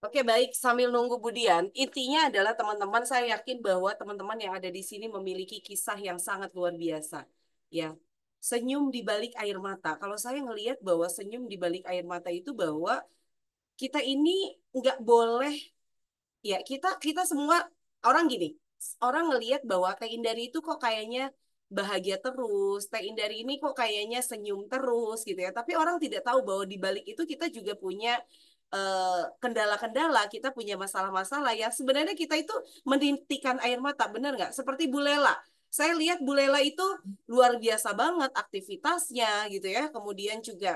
Oke, baik. Sambil nunggu Budian, intinya adalah teman-teman, saya yakin bahwa teman-teman yang ada di sini memiliki kisah yang sangat luar biasa. Ya, senyum di balik air mata. Kalau saya ngelihat bahwa senyum di balik air mata itu bahwa kita ini nggak boleh, ya kita kita semua orang gini, orang ngelihat bahwa Teh Indari itu kok kayaknya bahagia terus, Teh Indari ini kok kayaknya senyum terus gitu ya. Tapi orang tidak tahu bahwa di balik itu kita juga punya kendala-kendala, kita punya masalah-masalah yang sebenarnya kita itu menitikkan air mata, benar nggak? Seperti Bu Lela. Saya lihat Bu Lela itu luar biasa banget aktivitasnya gitu ya. Kemudian juga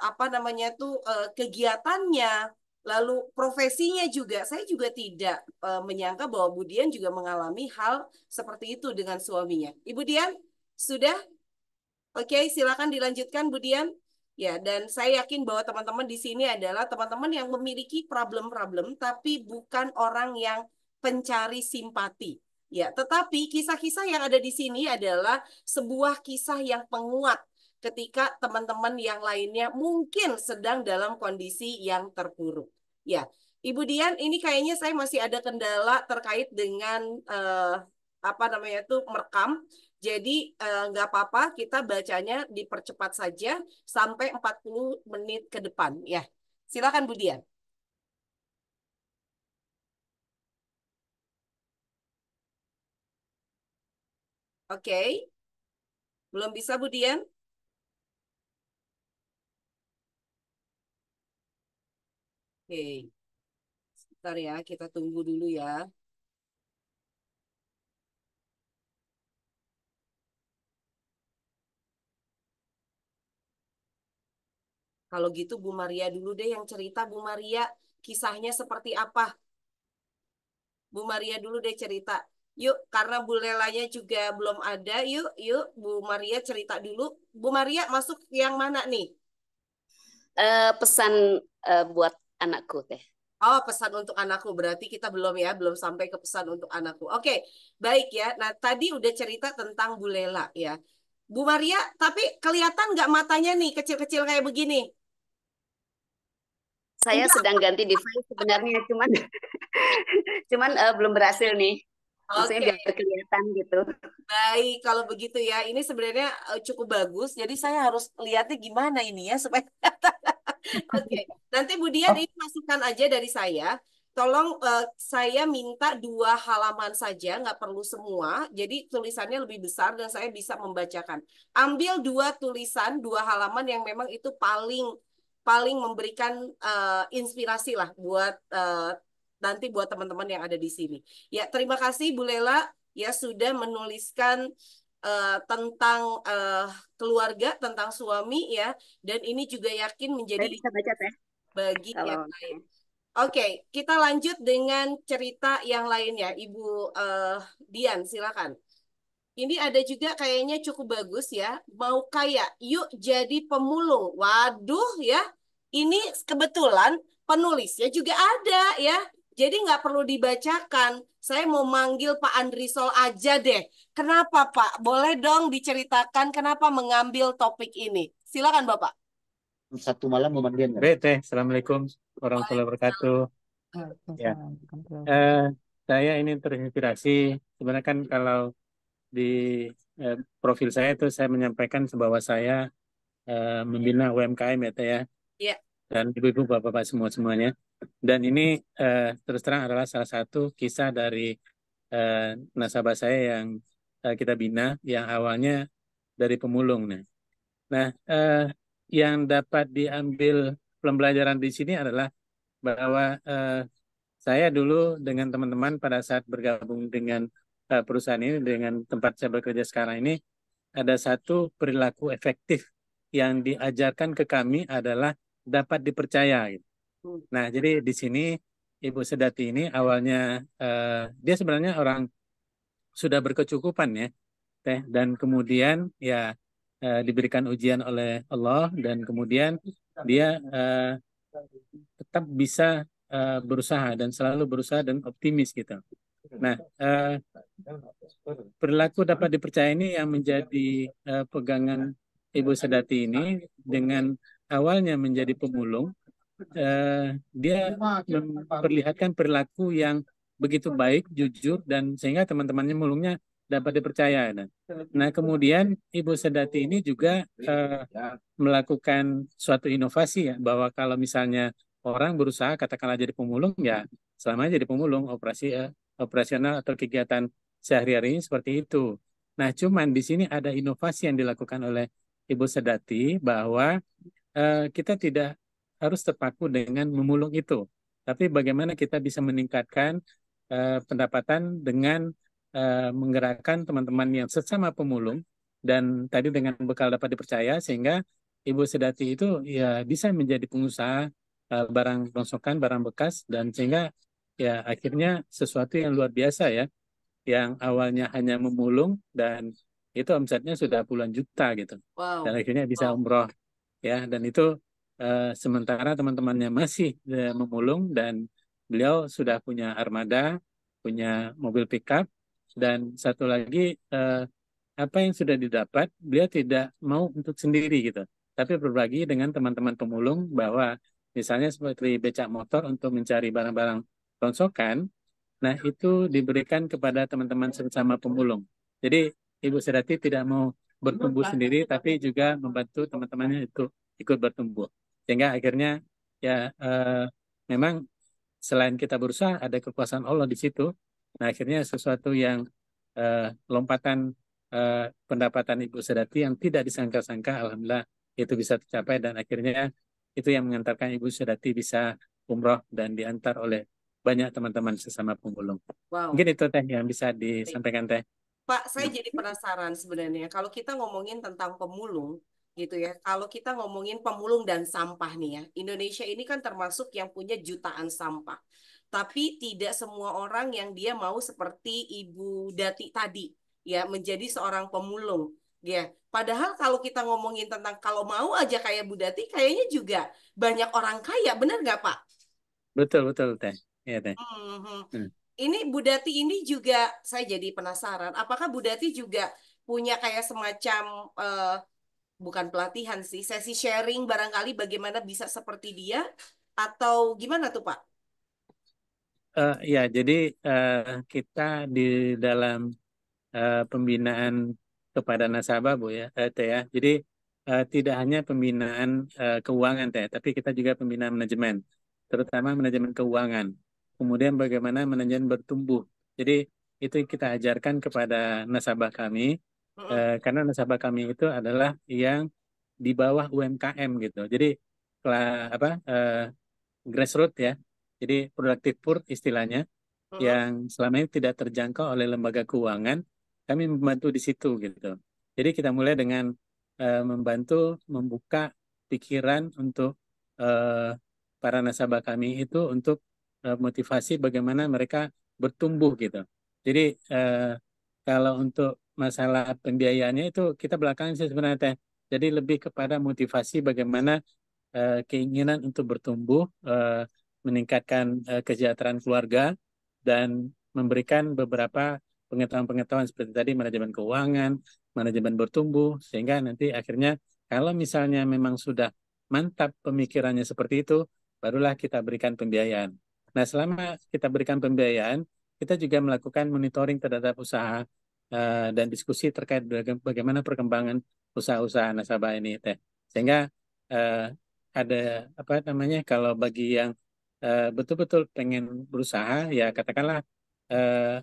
apa namanya tuh kegiatannya, lalu profesinya juga. Saya juga tidak menyangka bahwa Bu Dian juga mengalami hal seperti itu dengan suaminya. Ibu Dian, sudah? Oke, silakan dilanjutkan Bu Dian. Ya, dan saya yakin bahwa teman-teman di sini adalah teman-teman yang memiliki problem-problem, tapi bukan orang yang pencari simpati. Ya, tetapi kisah-kisah yang ada di sini adalah sebuah kisah yang penguat ketika teman-teman yang lainnya mungkin sedang dalam kondisi yang terpuruk. Ya, Ibu Dian, ini kayaknya saya masih ada kendala terkait dengan apa namanya itu merekam. Jadi nggak apa-apa, kita bacanya dipercepat saja sampai 40 menit ke depan. Ya, silakan Bu Dian. Oke, belum bisa Bu Dian? Oke, sebentar ya, kita tunggu dulu ya. Kalau gitu Bu Maria dulu deh yang cerita. Bu Maria, kisahnya seperti apa? Bu Maria dulu deh cerita. Yuk, karena Bu Lelanya juga belum ada, yuk, yuk Bu Maria cerita dulu. Bu Maria masuk yang mana nih? Pesan buat anakku teh. Oh, pesan untuk anakku. Berarti kita belum ya, belum sampai ke pesan untuk anakku. Oke, baik ya. Nah, tadi udah cerita tentang Bu Lela ya. Bu Maria, tapi kelihatan nggak matanya nih kecil-kecil kayak begini? Saya Enggak. sedang ganti device sebenarnya, cuman cuman belum berhasil nih. Maksudnya Oke, biar kelihatan gitu. baik. Kalau begitu ya, ini sebenarnya cukup bagus. Jadi saya harus lihatnya gimana ini ya supaya Oke, nanti Bu Dian ini masukan aja dari saya. Tolong saya minta 2 halaman saja, nggak perlu semua. Jadi tulisannya lebih besar dan saya bisa membacakan. Ambil 2 tulisan, 2 halaman yang memang itu paling paling memberikan inspirasi lah buat nanti buat teman-teman yang ada di sini. Ya, terima kasih Bu Lela ya sudah menuliskan tentang keluarga, tentang suami ya. Dan ini juga yakin menjadi Saya bisa baca teh bagi kalau yang lain. Oke, kita lanjut dengan cerita yang lainnya. Ibu Dian, silakan. Ini ada juga kayaknya cukup bagus ya. Mau kaya, yuk jadi pemulung. Waduh ya, ini kebetulan penulisnya juga ada ya. Jadi nggak perlu dibacakan. Saya mau manggil Pak Andrisol aja deh. Kenapa Pak? Boleh dong diceritakan kenapa mengambil topik ini. Silakan Bapak. Satu malam memandian. Teh. Assalamualaikum warahmatullahi wabarakatuh. Ya, eh, saya ini terinspirasi. Sebenarnya kan kalau di profil saya itu saya menyampaikan bahwa saya membina UMKM ya, Teh ya, Ya, dan ibu-ibu, bapak-bapak semuanya. Dan ini terus terang adalah salah satu kisah dari eh, nasabah saya yang kita bina, yang awalnya dari pemulung. Nah, yang dapat diambil pembelajaran di sini adalah bahwa saya dulu dengan teman-teman pada saat bergabung dengan perusahaan ini, dengan tempat saya bekerja sekarang ini, ada satu perilaku efektif yang diajarkan ke kami adalah dapat dipercaya, gitu. Nah, jadi di sini Ibu Sedati ini awalnya dia sebenarnya orang sudah berkecukupan ya, Teh, dan kemudian ya diberikan ujian oleh Allah dan kemudian dia tetap bisa berusaha dan selalu berusaha dan optimis gitu. Nah, perilaku dapat dipercaya ini yang menjadi pegangan Ibu Sedati ini dengan awalnya menjadi pemulung dia memperlihatkan perilaku yang begitu baik, jujur, dan sehingga teman-temannya mulungnya dapat dipercaya. Nah, kemudian Ibu Sedati ini juga melakukan suatu inovasi ya, bahwa kalau misalnya orang berusaha katakanlah jadi pemulung, ya selamanya jadi pemulung, operasional atau kegiatan sehari-hari seperti itu. Nah, cuman di sini ada inovasi yang dilakukan oleh Ibu Sedati bahwa kita tidak harus terpaku dengan memulung itu, tapi bagaimana kita bisa meningkatkan pendapatan dengan menggerakkan teman-teman yang sesama pemulung dan tadi dengan bekal dapat dipercaya sehingga Ibu Sedati itu ya bisa menjadi pengusaha barang rongsokan, barang bekas dan sehingga ya akhirnya sesuatu yang luar biasa ya, yang awalnya hanya memulung dan itu omsetnya sudah puluhan juta gitu dan Wow. akhirnya bisa Wow. umroh ya, dan itu sementara teman-temannya masih memulung dan beliau sudah punya armada, punya mobil pickup dan satu lagi apa yang sudah didapat beliau tidak mau untuk sendiri gitu, tapi berbagi dengan teman-teman pemulung bahwa misalnya seperti becak motor untuk mencari barang-barang rongsokan. Nah, itu diberikan kepada teman-teman sesama pemulung. Jadi, Ibu Sedati tidak mau bertumbuh sendiri, tapi juga membantu teman-temannya itu ikut bertumbuh. Sehingga akhirnya, ya memang selain kita berusaha, ada kekuasaan Allah di situ. Nah, akhirnya sesuatu yang lompatan pendapatan Ibu Sedati yang tidak disangka-sangka, Alhamdulillah, itu bisa tercapai. Dan akhirnya itu yang mengantarkan Ibu Sedati bisa umroh dan diantar oleh banyak teman-teman sesama pemulung. Wow. Mungkin itu Teh yang bisa Baik. disampaikan Teh. Pak, saya jadi penasaran sebenarnya. Kalau kita ngomongin tentang pemulung, gitu ya. Kalau kita ngomongin pemulung dan sampah nih ya, Indonesia ini kan termasuk yang punya jutaan sampah. Tapi tidak semua orang yang dia mau seperti Ibu Dati tadi, ya, menjadi seorang pemulung. Ya, padahal kalau kita ngomongin tentang kalau mau aja kayak Bu Dati, kayaknya juga banyak orang kaya, benar nggak Pak? Betul, betul Teh. Iya Teh. Mhm. Hmm. Ini Bu Dati ini juga saya jadi penasaran. Apakah Bu Dati juga punya kayak semacam bukan pelatihan sih, sesi sharing barangkali bagaimana bisa seperti dia atau gimana tuh Pak? Ya, jadi kita di dalam pembinaan kepada nasabah Bu ya, Teh ya. Jadi tidak hanya pembinaan keuangan Teh, tapi kita juga pembinaan manajemen, terutama manajemen keuangan. Kemudian bagaimana manajemen bertumbuh. Jadi itu yang kita ajarkan kepada nasabah kami, Mm-mm. karena nasabah kami itu adalah yang di bawah UMKM gitu. Jadi apa grassroots ya. Jadi productive poor istilahnya Mm-mm. yang selama ini tidak terjangkau oleh lembaga keuangan, kami membantu di situ gitu. Jadi kita mulai dengan membantu membuka pikiran untuk eh, para nasabah kami itu untuk motivasi bagaimana mereka bertumbuh gitu. Jadi kalau untuk masalah pembiayaannya itu kita belakangan sih sebenarnya Teh. Jadi lebih kepada motivasi bagaimana keinginan untuk bertumbuh, meningkatkan kesejahteraan keluarga, dan memberikan beberapa pengetahuan-pengetahuan seperti tadi manajemen keuangan, manajemen bertumbuh, sehingga nanti akhirnya kalau misalnya memang sudah mantap pemikirannya seperti itu, barulah kita berikan pembiayaan. Nah, selama kita berikan pembiayaan, kita juga melakukan monitoring terhadap usaha dan diskusi terkait bagaimana perkembangan usaha-usaha nasabah ini, Teh. Sehingga eh, ada apa namanya kalau bagi yang betul-betul pengen berusaha ya katakanlah eh,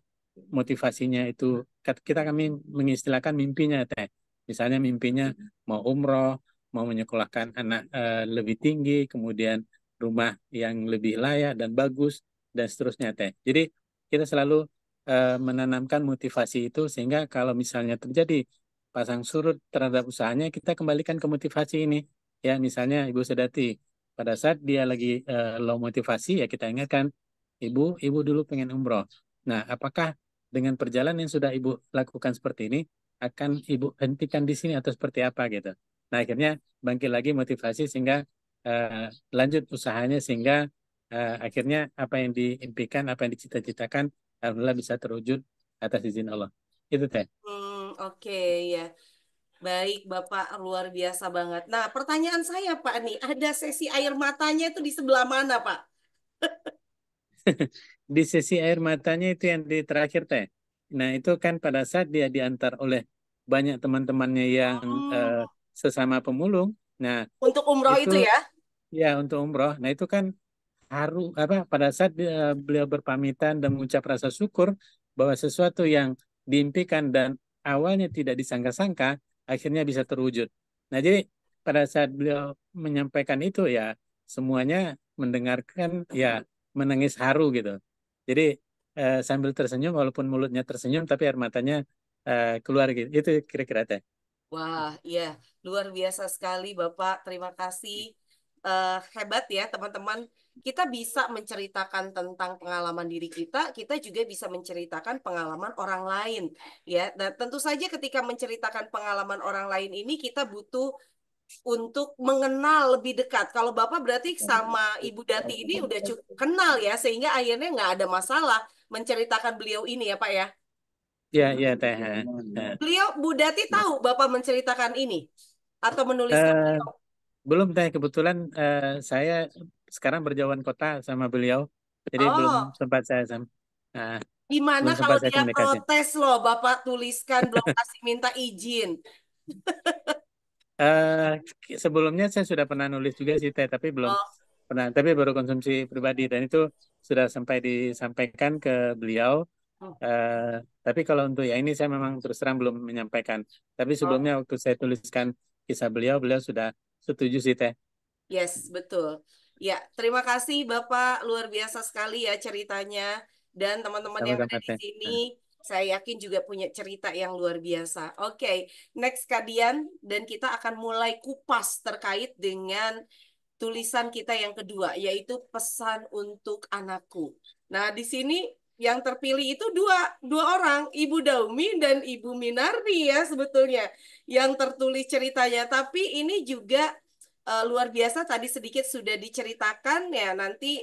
motivasinya itu kita kami mengistilahkan mimpinya Teh. Misalnya mimpinya mau umroh, mau menyekolahkan anak lebih tinggi, kemudian rumah yang lebih layak dan bagus dan seterusnya Teh. Jadi kita selalu menanamkan motivasi itu sehingga kalau misalnya terjadi pasang surut terhadap usahanya kita kembalikan ke motivasi ini. Ya, misalnya Ibu Sedati pada saat dia lagi low motivasi ya kita ingatkan, ibu dulu pengen umroh. Nah, apakah dengan perjalanan yang sudah ibu lakukan seperti ini akan ibu hentikan di sini atau seperti apa gitu? Nah, akhirnya bangkit lagi motivasi sehingga lanjut usahanya sehingga akhirnya apa yang diimpikan, apa yang dicita-citakan, alhamdulillah bisa terwujud atas izin Allah. Itu teh. Oke ya. Baik, Bapak, luar biasa banget. Nah, pertanyaan saya, Pak, nih, ada sesi air matanya itu di sebelah mana, Pak? Di sisi air matanya itu yang di terakhir teh. Nah itu kan pada saat dia diantar oleh banyak teman-temannya yang Hmm, sesama pemulung. Nah untuk umroh itu itu ya? ya untuk umroh. Nah itu kan apa pada saat beliau berpamitan dan mengucap rasa syukur bahwa sesuatu yang diimpikan dan awalnya tidak disangka-sangka akhirnya bisa terwujud. Nah jadi pada saat beliau menyampaikan itu ya semuanya mendengarkan ya menangis haru gitu. Jadi sambil tersenyum walaupun mulutnya tersenyum tapi air matanya keluar gitu. Itu kira-kira teh. Wah, iya, luar biasa sekali, Bapak. Terima kasih. Hebat ya, teman-teman. Kita bisa menceritakan tentang pengalaman diri kita, kita juga bisa menceritakan pengalaman orang lain, ya. Dan tentu saja ketika menceritakan pengalaman orang lain ini, kita butuh untuk mengenal lebih dekat. Kalau Bapak berarti sama Ibu Dati ini udah cukup kenal ya, sehingga akhirnya nggak ada masalah menceritakan beliau ini ya, Pak ya. Ya, ya teh. Beliau, Bu Dati tahu Bapak menceritakan ini atau menuliskan Eh, beliau. Belum teh, kebetulan saya sekarang berjauhan kota sama beliau, jadi belum Oh, sempat nah, gimana belum sempat kalau saya dia komunikasi. protes loh, Bapak tuliskan belum kasih minta izin. Sebelumnya saya sudah pernah nulis juga sih teh, tapi belum Oh, pernah, tapi baru konsumsi pribadi dan itu sudah sampai disampaikan ke beliau. hmm, Eh, tapi kalau untuk ya ini saya memang terus terang belum menyampaikan. Tapi oh, sebelumnya waktu saya tuliskan kisah beliau, beliau sudah setuju sih teh. yes, betul. Ya, terima kasih Bapak, luar biasa sekali ya ceritanya. Dan teman-teman yang ada Sama-sama di teh. sini, saya yakin juga punya cerita yang luar biasa. Oke, next Kadian, dan kita akan mulai kupas terkait dengan tulisan kita yang kedua, yaitu pesan untuk anakku. Nah, di sini yang terpilih itu dua orang, Ibu Daumi dan Ibu Minardi ya sebetulnya yang tertulis ceritanya. Tapi ini juga luar biasa tadi sedikit sudah diceritakan ya. Nanti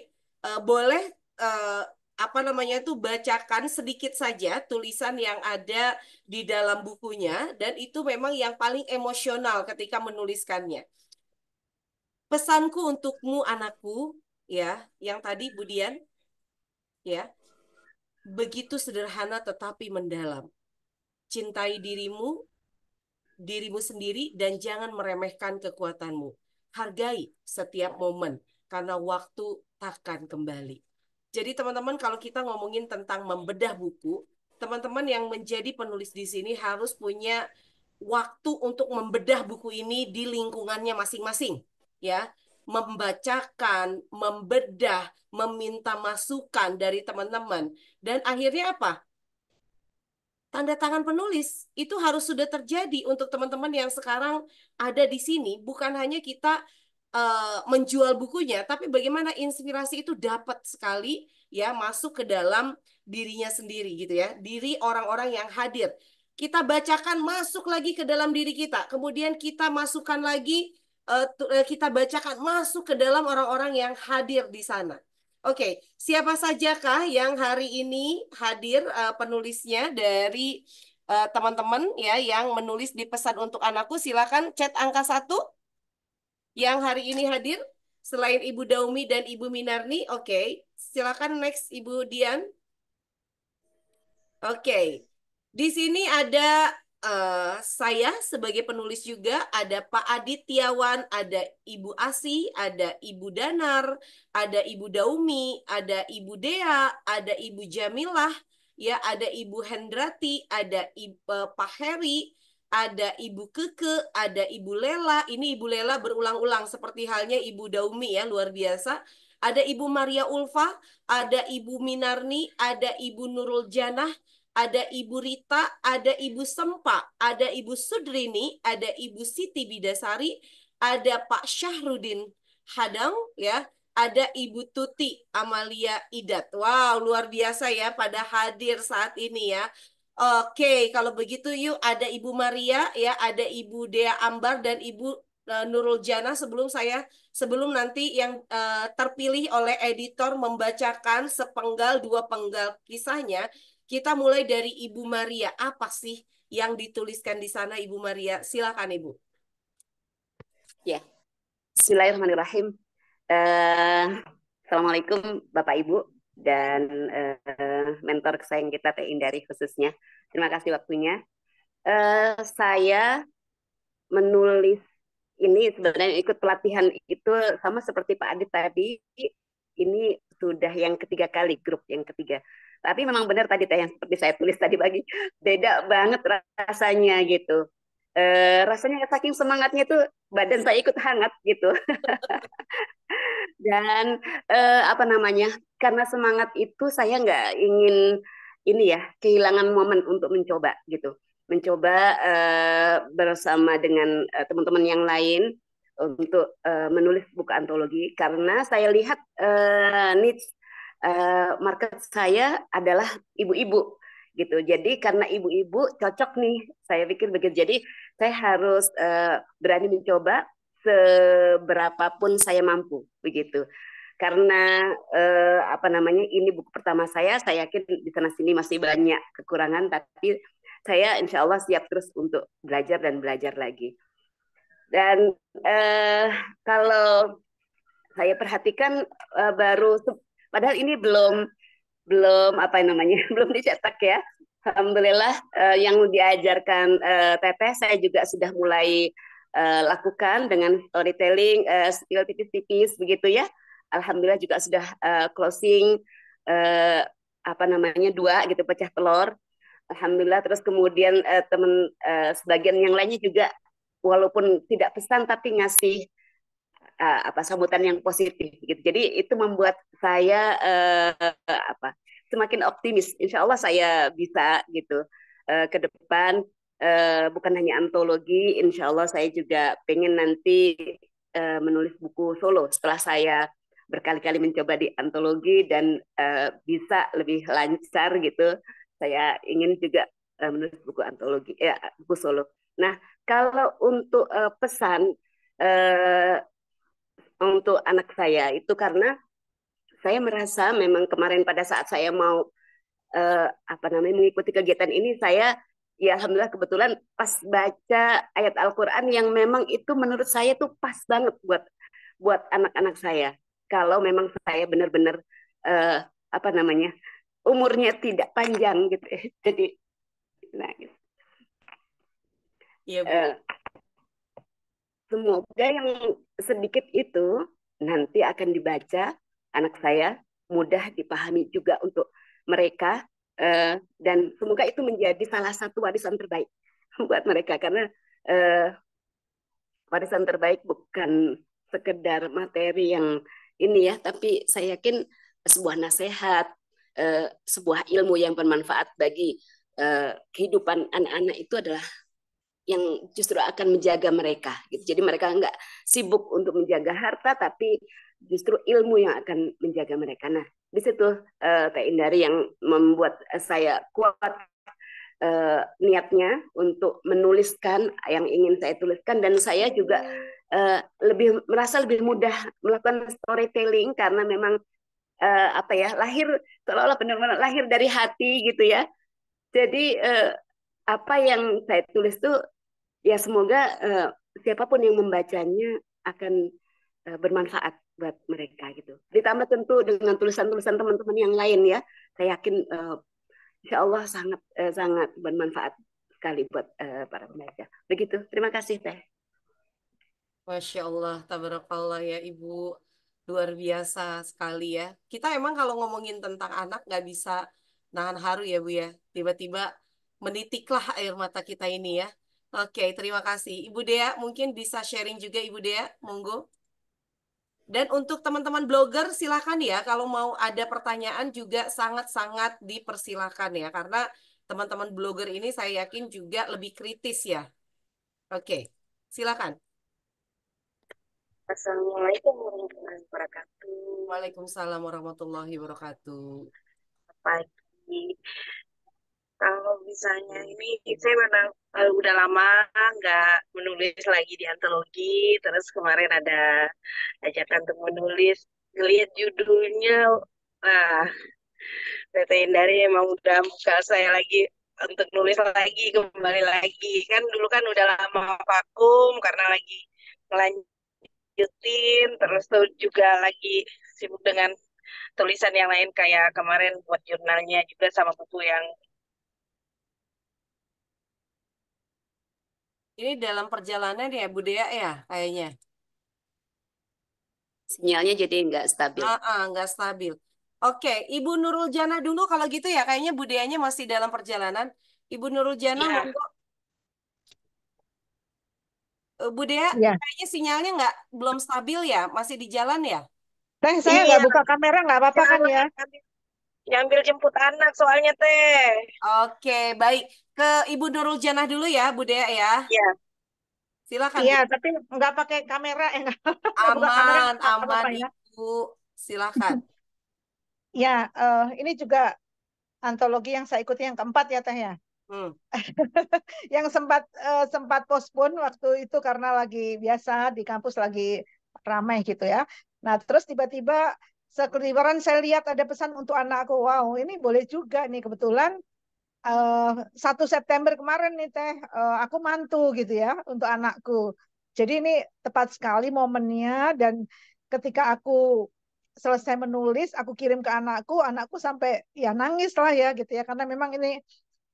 boleh eh, apa namanya itu bacakan sedikit saja tulisan yang ada di dalam bukunya dan itu memang yang paling emosional ketika menuliskannya. Pesanku untukmu anakku, ya, yang tadi Budian, ya, begitu sederhana tetapi mendalam. Cintai dirimu sendiri, dan jangan meremehkan kekuatanmu. Hargai setiap momen, karena waktu takkan kembali. Jadi teman-teman, kalau kita ngomongin tentang membedah buku, teman-teman yang menjadi penulis di sini harus punya waktu untuk membedah buku ini di lingkungannya masing-masing, ya. Membacakan, membedah, meminta masukan dari teman-teman. Dan akhirnya apa? Tanda tangan penulis itu harus sudah terjadi untuk teman-teman yang sekarang ada di sini. Bukan hanya kita menjual bukunya, tapi bagaimana inspirasi itu dapat sekali ya masuk ke dalam dirinya sendiri gitu ya, diri orang-orang yang hadir. Kita bacakan masuk lagi ke dalam diri kita, kemudian kita masukkan lagi, kita bacakan masuk ke dalam orang-orang yang hadir di sana. Oke, siapa sajakah yang hari ini hadir penulisnya dari teman-teman ya yang menulis di pesan untuk anakku? Silakan chat angka 1 yang hari ini hadir selain Ibu Daumi dan Ibu Minarni. Oke, silakan next Ibu Dian. Oke, di sini ada saya sebagai penulis juga, ada Pak Adityawan, ada Ibu Asi, ada Ibu Danar, ada Ibu Daumi, ada Ibu Dea, ada Ibu Jamilah, ya, ada Ibu Hendrati, ada Pak Heri, ada Ibu Keke, ada Ibu Lela. Ini Ibu Lela berulang-ulang seperti halnya Ibu Daumi ya, luar biasa. Ada Ibu Maria Ulfa, ada Ibu Minarni, ada Ibu Nurul Janah, ada Ibu Rita, ada Ibu Sempa, ada Ibu Sudrini, ada Ibu Siti Bidasari, ada Pak Syahrudin Hadang, ya, ada Ibu Tuti Amalia Idat. Wow, luar biasa ya pada hadir saat ini ya. Oke, kalau begitu yuk ada Ibu Maria ya, ada Ibu Dea Ambar dan Ibu Nurul Jana sebelum nanti yang terpilih oleh editor membacakan sepenggal dua penggal kisahnya, kita mulai dari Ibu Maria. Apa sih yang dituliskan di sana Ibu Maria. Silakan Ibu. Ya, Bismillahirrahmanirrahim. Assalamualaikum Bapak Ibu dan mentor kesayangan kita Teh Indari khususnya. Terima kasih waktunya. Saya menulis ini sebenarnya ikut pelatihan itu sama seperti Pak Adit tadi. Ini sudah yang ketiga kali, grup yang ketiga. Tapi memang benar tadi Teh yang seperti saya tulis tadi pagi, beda banget rasanya gitu. Rasanya saking semangatnya tuh badan saya ikut hangat gitu. Dan apa namanya? Karena semangat itu saya nggak ingin ini ya kehilangan momen untuk mencoba gitu, mencoba bersama dengan teman-teman yang lain untuk menulis buku antologi karena saya lihat niche market saya adalah ibu-ibu gitu. Jadi karena ibu-ibu cocok nih, saya pikir begitu. Jadi saya harus berani mencoba seberapapun saya mampu begitu karena apa namanya ini buku pertama saya yakin di sana sini masih banyak kekurangan tapi saya insya Allah siap terus untuk belajar dan belajar lagi dan kalau saya perhatikan baru padahal ini belum belum apa namanya belum dicetak ya. Alhamdulillah yang diajarkan Teteh saya juga sudah mulai lakukan dengan storytelling skill tipis-tipis begitu ya. Alhamdulillah juga sudah closing apa namanya 2 gitu pecah telur. Alhamdulillah terus kemudian teman sebagian yang lainnya juga walaupun tidak pesan tapi ngasih apa sambutan yang positif gitu. Jadi itu membuat saya apa semakin optimis. Insya Allah saya bisa gitu ke depan bukan hanya antologi. Insya Allah saya juga pengen nanti menulis buku solo setelah saya berkali-kali mencoba di antologi dan bisa lebih lancar gitu. Saya ingin juga menulis buku antologi, buku solo. Nah, kalau untuk pesan untuk anak saya itu karena saya merasa memang kemarin pada saat saya mau apa namanya mengikuti kegiatan ini saya ya alhamdulillah kebetulan pas baca ayat Al-Qur'an yang memang itu menurut saya tuh pas banget buat buat anak-anak saya. Kalau memang saya benar-benar apa namanya umurnya tidak panjang gitu. Jadi nah gitu. Iya, Bu. Semoga yang sedikit itu nanti akan dibaca anak saya mudah dipahami juga untuk mereka dan semoga itu menjadi salah satu warisan terbaik buat mereka karena warisan terbaik bukan sekedar materi yang ini ya tapi saya yakin sebuah nasihat sebuah ilmu yang bermanfaat bagi kehidupan anak-anak itu adalah yang justru akan menjaga mereka gitu. Jadi mereka nggak sibuk untuk menjaga harta tapi justru ilmu yang akan menjaga mereka. Nah, di situ Teh Indari yang membuat saya kuat niatnya untuk menuliskan yang ingin saya tuliskan dan saya juga lebih merasa lebih mudah melakukan storytelling karena memang apa ya lahir seolah-olah benar-benar lahir dari hati gitu ya. Jadi apa yang saya tulis tuh ya semoga siapapun yang membacanya akan bermanfaat buat mereka gitu. Ditambah tentu dengan tulisan-tulisan teman-teman yang lain ya, saya yakin insya Allah sangat sangat bermanfaat sekali buat para pembaca. Begitu, terima kasih Teh. Masya Allah, tabarakallah ya Ibu. Luar biasa sekali ya. Kita emang kalau ngomongin tentang anak nggak bisa nahan haru ya Bu ya. Tiba-tiba menitiklah air mata kita ini ya. Oke, terima kasih. Ibu Dea mungkin bisa sharing juga Ibu Dea, monggo. Dan untuk teman-teman blogger silakan ya kalau mau ada pertanyaan juga sangat-sangat dipersilakan ya karena teman-teman blogger ini saya yakin juga lebih kritis ya. Oke, silakan. Assalamualaikum warahmatullahi wabarakatuh. Waalaikumsalam warahmatullahi wabarakatuh. Pagi. Kalau misalnya ini saya memang udah lama nggak menulis lagi di antologi. Terus kemarin ada ajakan untuk menulis. Lihat judulnya, nah, Tete Indari emang udah buka saya lagi. untuk nulis lagi, kembali lagi. Kan dulu kan udah lama vakum karena lagi ngelanjutin, terus tuh juga lagi sibuk dengan tulisan yang lain kayak kemarin buat jurnalnya juga sama buku yang Ini dalam perjalanan ya Bu Dea ya kayaknya. Sinyalnya jadi nggak stabil. Nggak stabil. Oke, Ibu Nurul Jana dulu kalau gitu ya. Kayaknya Bu Deanya masih dalam perjalanan. Ibu Nurul Jana, ya. monggo. Bu Dea, Ya, kayaknya sinyalnya nggak belum stabil ya. Masih di jalan ya? Teh saya Iya, nggak buka kamera nggak apa-apa kan ya? nyambil jemput anak soalnya teh. Oke, baik. Ke Ibu Nurul Jana dulu ya, Bu Dea ya. Ya, Silakan Iya, Bu. tapi nggak pakai kamera, nggak buka kamera Aman, nggak aman apa-apa ya. Ibu. Silakan. Ya, ini juga antologi yang saya ikuti yang keempat ya Teh ya. Hmm. Yang sempat postpone waktu itu karena lagi biasa di kampus lagi ramai gitu ya. Nah, terus tiba-tiba sekeliling saya lihat ada pesan untuk anakku. Wow, ini boleh juga nih kebetulan 1 September kemarin nih Teh, aku mantu gitu ya untuk anakku. Jadi ini tepat sekali momennya dan ketika aku selesai menulis, aku kirim ke anakku sampai ya nangis lah ya gitu ya karena memang ini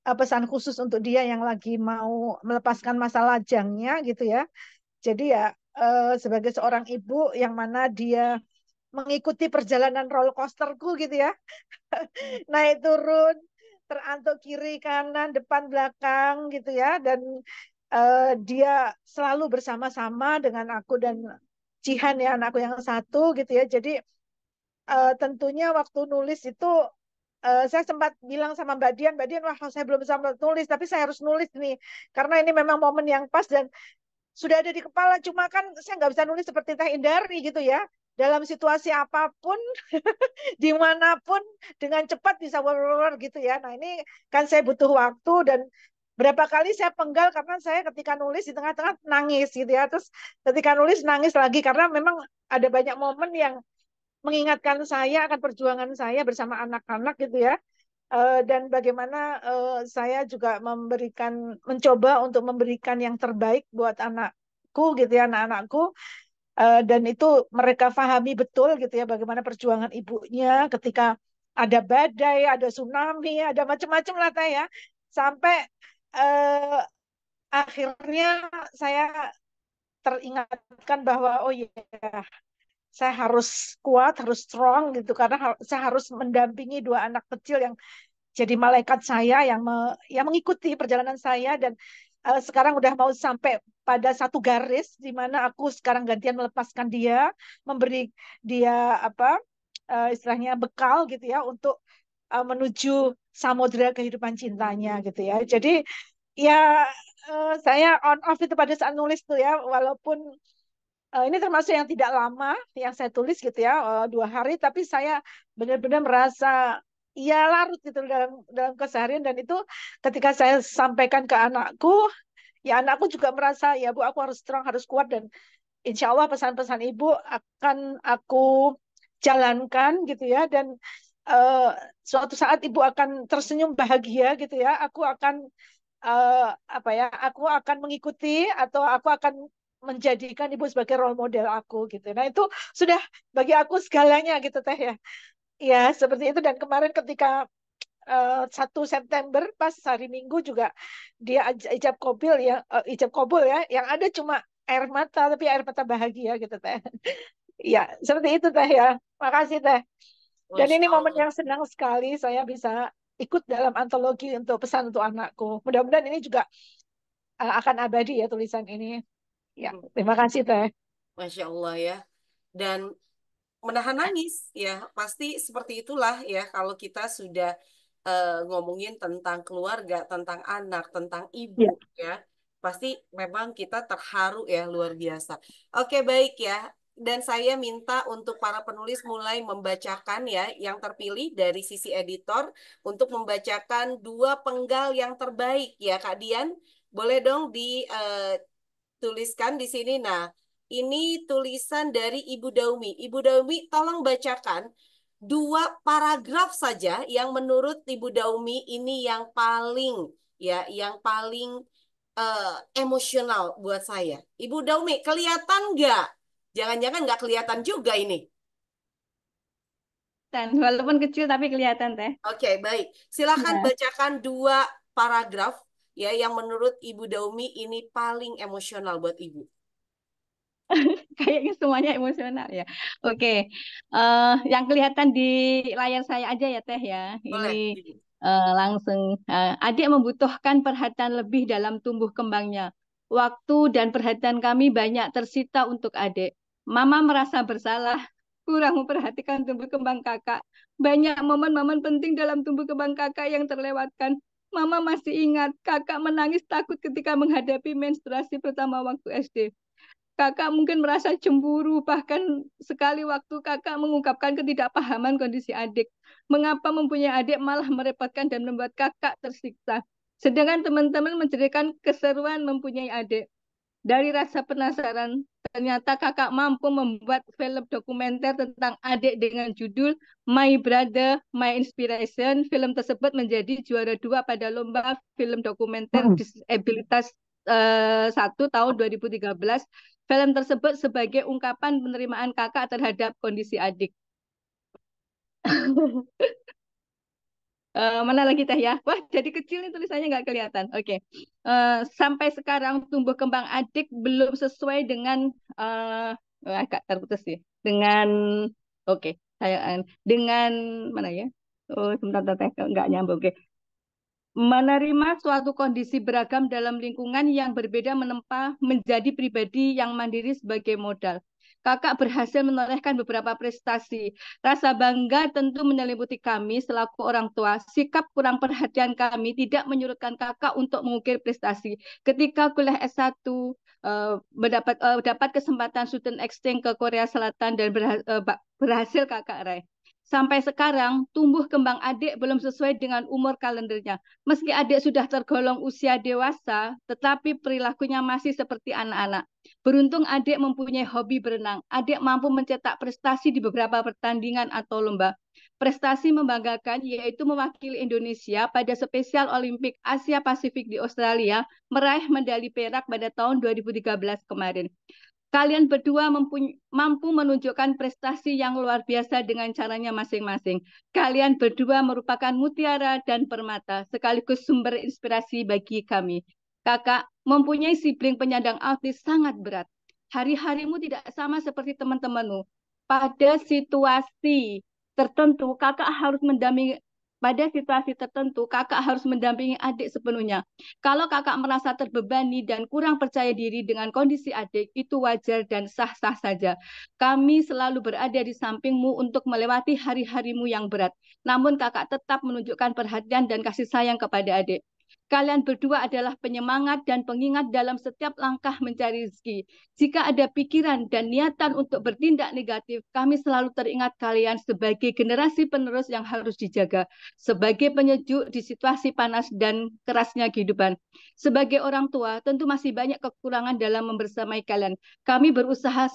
pesan khusus untuk dia yang lagi mau melepaskan masa lajangnya gitu ya. Jadi ya sebagai seorang ibu yang mana dia mengikuti perjalanan roller coasterku gitu ya, naik turun, terantuk kiri kanan depan belakang gitu ya, dan dia selalu bersama-sama dengan aku dan Jihan ya anakku yang satu gitu ya. Jadi tentunya waktu nulis itu saya sempat bilang sama Mbak Dian, wah saya belum bisa nulis, tapi saya harus nulis nih, karena ini memang momen yang pas dan sudah ada di kepala, cuma kan saya nggak bisa nulis seperti Teh Indari gitu ya, dalam situasi apapun, dimanapun, dengan cepat bisa gitu ya. Nah ini kan saya butuh waktu dan berapa kali saya penggal karena saya ketika nulis di tengah-tengah nangis gitu ya, terus ketika nulis nangis lagi karena memang ada banyak momen yang mengingatkan saya akan perjuangan saya bersama anak-anak gitu ya. Dan bagaimana saya juga mencoba untuk memberikan yang terbaik buat anakku gitu ya, anak-anakku. Dan itu mereka pahami betul gitu ya bagaimana perjuangan ibunya ketika ada badai, ada tsunami, ada macam-macam lah Teh ya. Sampai uh, akhirnya saya teringatkan bahwa oh iya, saya harus kuat, harus strong gitu karena saya harus mendampingi dua anak kecil yang jadi malaikat saya yang mengikuti perjalanan saya dan sekarang udah mau sampai pada satu garis di mana aku sekarang gantian melepaskan dia, memberi dia apa istilahnya bekal gitu ya untuk menuju samudera kehidupan cintanya gitu ya. Jadi ya saya on off itu pada saat nulis tuh ya, walaupun ini termasuk yang tidak lama yang saya tulis gitu ya, 2 hari, tapi saya benar-benar merasa ya larut gitu dalam dalam keseharian dan itu ketika saya sampaikan ke anakku, ya anakku juga merasa ya Bu aku harus strong, harus kuat dan insya Allah pesan-pesan Ibu akan aku jalankan gitu ya dan uh, suatu saat Ibu akan tersenyum bahagia gitu ya, aku akan apa ya, aku akan mengikuti atau aku akan menjadikan ibu sebagai role model aku gitu. Nah itu sudah bagi aku segalanya gitu Teh ya. Ya seperti itu dan kemarin ketika 1 September pas hari Minggu juga dia ijab kabul ya, ijab kabul ya, yang ada cuma air mata tapi air mata bahagia gitu Teh. Ya seperti itu Teh ya. Makasih Teh. Dan Masya ini momen Allah. yang senang sekali saya bisa ikut dalam antologi untuk pesan untuk anakku. Mudah-mudahan ini juga akan abadi ya tulisan ini. Ya, terima kasih Teh. Masya Allah ya. Dan menahan nangis ya pasti seperti itulah ya kalau kita sudah ngomongin tentang keluarga, tentang anak, tentang ibu Ya, ya pasti memang kita terharu ya luar biasa. Oke baik ya dan saya minta untuk para penulis mulai membacakan ya yang terpilih dari sisi editor untuk membacakan 2 penggal yang terbaik ya Kak Dian boleh dong dituliskan di sini. Nah ini tulisan dari Ibu Daumi. Ibu Daumi, tolong bacakan 2 paragraf saja yang menurut Ibu Daumi ini yang paling emosional buat saya. Ibu Daumi, kelihatan nggak? Jangan-jangan nggak kelihatan juga ini. Dan walaupun kecil tapi kelihatan teh. Oke, baik. Silakan Ya. bacakan 2 paragraf ya yang menurut Ibu Daumi ini paling emosional buat Ibu. Kayaknya semuanya emosional ya. Oke. Yang kelihatan di layar saya aja ya Teh ya. Boleh, Ini Ibu. langsung adik membutuhkan perhatian lebih dalam tumbuh kembangnya. Waktu dan perhatian kami banyak tersita untuk adik. Mama merasa bersalah, kurang memperhatikan tumbuh kembang kakak. Banyak momen-momen penting dalam tumbuh kembang kakak yang terlewatkan. Mama masih ingat kakak menangis takut ketika menghadapi menstruasi pertama waktu SD. Kakak mungkin merasa cemburu, bahkan sekali waktu kakak mengungkapkan ketidakpahaman kondisi adik. Mengapa mempunyai adik malah merepotkan dan membuat kakak tersiksa. Sedangkan teman-teman menceritakan keseruan mempunyai adik. Dari rasa penasaran, ternyata kakak mampu membuat film dokumenter tentang adik dengan judul My Brother, My Inspiration. Film tersebut menjadi juara 2 pada lomba film dokumenter disabilitas 1 tahun 2013. Film tersebut sebagai ungkapan penerimaan kakak terhadap kondisi adik. Mana lagi Teh ya? Wah, jadi kecil nih tulisannya nggak kelihatan. Oke. Sampai sekarang tumbuh kembang adik belum sesuai dengan agak terputus sih. Dengan oke, saya dengan mana ya? Oh, sebentar Teh, nggak nyambung. Oke. Menerima suatu kondisi beragam dalam lingkungan yang berbeda menempa menjadi pribadi yang mandiri sebagai modal. Kakak berhasil menorehkan beberapa prestasi. Rasa bangga tentu menyelimuti kami selaku orang tua. Sikap kurang perhatian kami tidak menyurutkan kakak untuk mengukir prestasi. Ketika kuliah S1, dapat kesempatan student exchange ke Korea Selatan dan berhasil kakak raih. Sampai sekarang, tumbuh kembang adik belum sesuai dengan umur kalendernya. Meski adik sudah tergolong usia dewasa, tetapi perilakunya masih seperti anak-anak. Beruntung adik mempunyai hobi berenang. Adik mampu mencetak prestasi di beberapa pertandingan atau lomba. Prestasi membanggakan yaitu mewakili Indonesia pada Spesial Olimpik Asia Pasifik di Australia, meraih medali perak pada tahun 2013 kemarin. Kalian berdua mampu menunjukkan prestasi yang luar biasa dengan caranya masing-masing. Kalian berdua merupakan mutiara dan permata, sekaligus sumber inspirasi bagi kami. Kakak mempunyai sibling penyandang autis sangat berat. Hari-harimu tidak sama seperti teman-temanmu. Pada situasi tertentu, kakak harus mendampingi kakak harus mendampingi adik sepenuhnya. Kalau kakak merasa terbebani dan kurang percaya diri dengan kondisi adik, itu wajar dan sah-sah saja. Kami selalu berada di sampingmu untuk melewati hari-harimu yang berat. Namun kakak tetap menunjukkan perhatian dan kasih sayang kepada adik. Kalian berdua adalah penyemangat dan pengingat dalam setiap langkah mencari rezeki. Jika ada pikiran dan niatan untuk bertindak negatif, kami selalu teringat kalian sebagai generasi penerus yang harus dijaga, sebagai penyejuk di situasi panas dan kerasnya kehidupan. Sebagai orang tua, tentu masih banyak kekurangan dalam membersamai kalian. Kami berusaha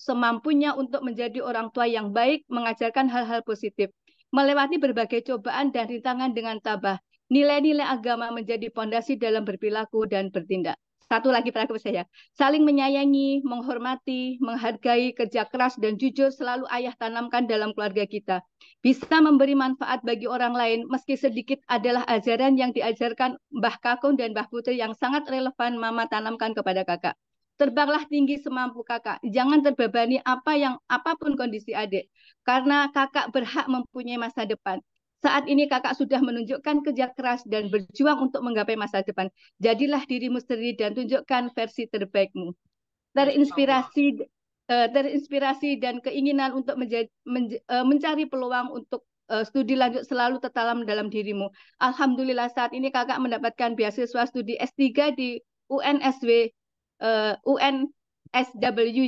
semampunya untuk menjadi orang tua yang baik, mengajarkan hal-hal positif, melewati berbagai cobaan dan rintangan dengan tabah. Nilai-nilai agama menjadi pondasi dalam berperilaku dan bertindak. Satu lagi paragraf saya. Saling menyayangi, menghormati, menghargai, kerja keras, dan jujur selalu ayah tanamkan dalam keluarga kita. Bisa memberi manfaat bagi orang lain, meski sedikit adalah ajaran yang diajarkan Mbah Kakung dan Mbah Putri yang sangat relevan Mama tanamkan kepada kakak. Terbanglah tinggi semampu kakak. Jangan terbebani apapun kondisi adik. Karena kakak berhak mempunyai masa depan. Saat ini kakak sudah menunjukkan kerja keras dan berjuang untuk menggapai masa depan. Jadilah dirimu sendiri dan tunjukkan versi terbaikmu. Terinspirasi dan keinginan untuk mencari peluang untuk studi lanjut selalu tertanam dalam dirimu. Alhamdulillah saat ini kakak mendapatkan beasiswa studi S3 di UNSW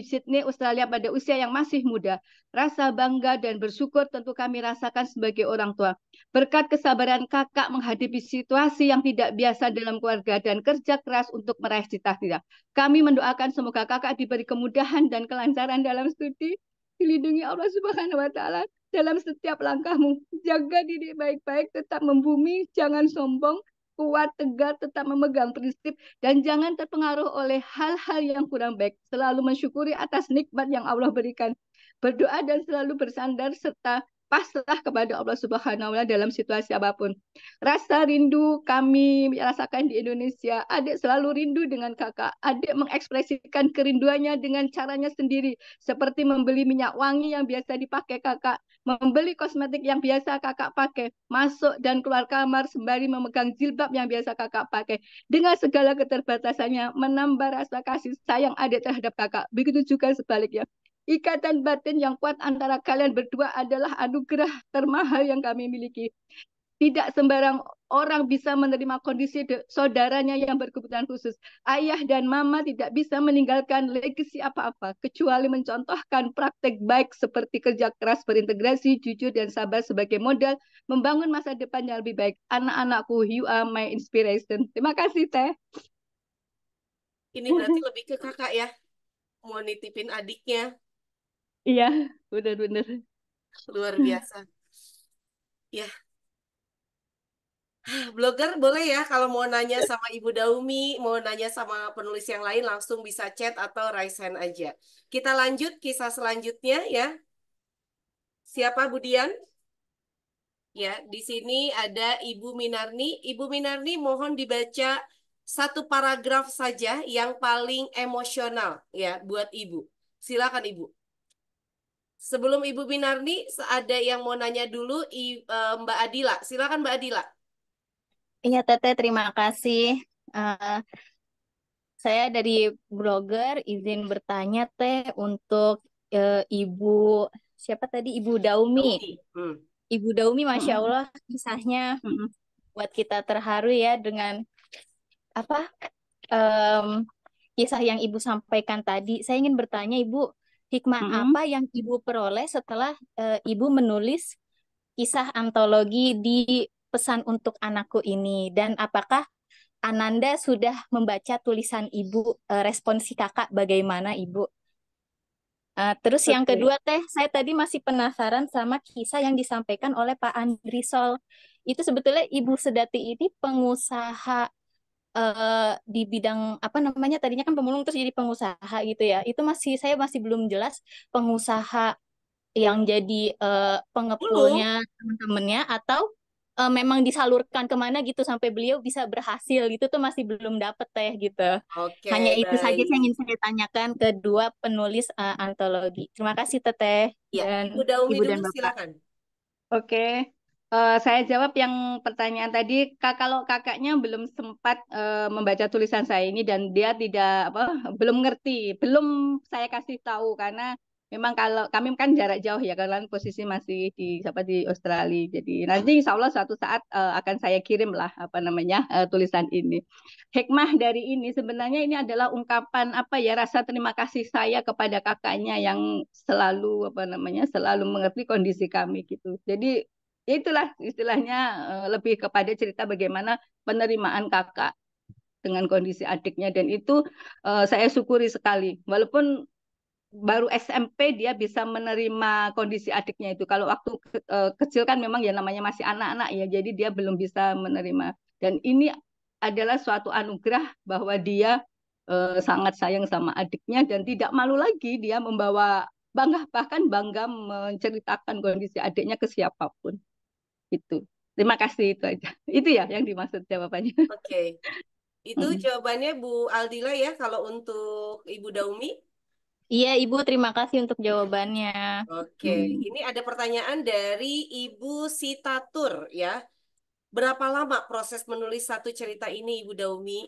Sydney, Australia pada usia yang masih muda. Rasa bangga dan bersyukur tentu kami rasakan sebagai orang tua. Berkat kesabaran kakak menghadapi situasi yang tidak biasa dalam keluarga dan kerja keras untuk meraih cita-cita. Kami mendoakan semoga kakak diberi kemudahan dan kelancaran dalam studi, dilindungi Allah Subhanahu wa taala dalam setiap langkahmu. Jaga diri baik-baik, tetap membumi, jangan sombong, kuat, tegar, tetap memegang prinsip, dan jangan terpengaruh oleh hal-hal yang kurang baik. Selalu mensyukuri atas nikmat yang Allah berikan. Berdoa dan selalu bersandar serta pasrah kepada Allah Subhanahu wa Ta'ala dalam situasi apapun. Rasa rindu kami rasakan di Indonesia. Adik selalu rindu dengan kakak. Adik mengekspresikan kerinduannya dengan caranya sendiri. Seperti membeli minyak wangi yang biasa dipakai kakak. Membeli kosmetik yang biasa kakak pakai. Masuk dan keluar kamar sembari memegang jilbab yang biasa kakak pakai. Dengan segala keterbatasannya, menambah rasa kasih sayang adik terhadap kakak. Begitu juga sebaliknya. Ikatan batin yang kuat antara kalian berdua adalah anugerah termahal yang kami miliki. Tidak sembarang orang bisa menerima kondisi saudaranya yang berkebutuhan khusus. Ayah dan mama tidak bisa meninggalkan legasi apa-apa, kecuali mencontohkan praktek baik seperti kerja keras, berintegrasi, jujur, dan sabar sebagai modal membangun masa depan yang lebih baik. Anak-anakku, you are my inspiration. Terima kasih, Teh. Ini berarti lebih ke kakak ya, mau nitipin adiknya. Iya, benar-benar. Luar biasa. Ya, blogger boleh ya kalau mau nanya sama Ibu Daumi, mau nanya sama penulis yang lain langsung bisa chat atau raise hand aja. Kita lanjut kisah selanjutnya ya. Siapa Budian? Ya, di sini ada Ibu Minarni. Ibu Minarni mohon dibaca satu paragraf saja yang paling emosional ya buat Ibu. Silakan Ibu. Sebelum Ibu Minarni, ada yang mau nanya dulu Mbak Adila. Silakan Mbak Adila. Iya, Teteh, terima kasih. Eh, saya dari blogger izin bertanya, Teh, untuk Ibu, siapa tadi? Ibu Daumi. Daumi. Ibu Daumi, Masya Allah, kisahnya buat kita terharu ya dengan apa kisah yang Ibu sampaikan tadi. Saya ingin bertanya, Ibu, hikmah apa yang Ibu peroleh setelah Ibu menulis kisah antologi di Pesan untuk Anakku ini? Dan apakah Ananda sudah membaca tulisan Ibu, respon si kakak bagaimana, Ibu? Terus yang kedua, Teh, saya tadi masih penasaran sama kisah yang disampaikan oleh Pak Andrisol. Itu sebetulnya Ibu Sedati ini pengusaha di bidang apa namanya, tadinya kan pemulung terus jadi pengusaha gitu ya. Itu saya masih belum jelas pengusaha yang jadi pengepulnya teman-temannya atau memang disalurkan kemana gitu sampai beliau bisa berhasil gitu tuh masih belum dapet, Teh, gitu. Oke, Hanya itu saja baik. yang ingin saya tanyakan kedua penulis antologi. Terima kasih, Teteh Ya, dan Ibu Daumi Ibu dulu dan Bapak. silakan. Oke. Saya jawab yang pertanyaan tadi. Kalau kakaknya belum sempat membaca tulisan saya ini dan dia tidak belum ngerti, belum saya kasih tahu karena memang kalau kami kan jarak jauh ya, kalian posisi masih di Australia. Jadi nanti insya Allah suatu saat akan saya kirim lah tulisan ini. Hikmah dari ini sebenarnya ini adalah ungkapan rasa terima kasih saya kepada kakaknya yang selalu selalu mengerti kondisi kami gitu. Jadi itulah istilahnya lebih kepada cerita bagaimana penerimaan kakak dengan kondisi adiknya dan itu saya syukuri sekali. Walaupun baru SMP dia bisa menerima kondisi adiknya itu. Kalau waktu kecil kan memang ya namanya masih anak-anak ya, jadi dia belum bisa menerima. Dan ini adalah suatu anugerah bahwa dia sangat sayang sama adiknya dan tidak malu lagi dia membawa bahkan bangga menceritakan kondisi adiknya ke siapapun. Itu. Terima kasih itu aja. Itu ya yang dimaksud jawabannya. Oke. Itu jawabannya Bu Aldila ya kalau untuk Ibu Daumi. Iya, Ibu, terima kasih untuk jawabannya. Oke, ini ada pertanyaan dari Ibu Sitatur ya. Berapa lama proses menulis satu cerita ini, Ibu Daumi?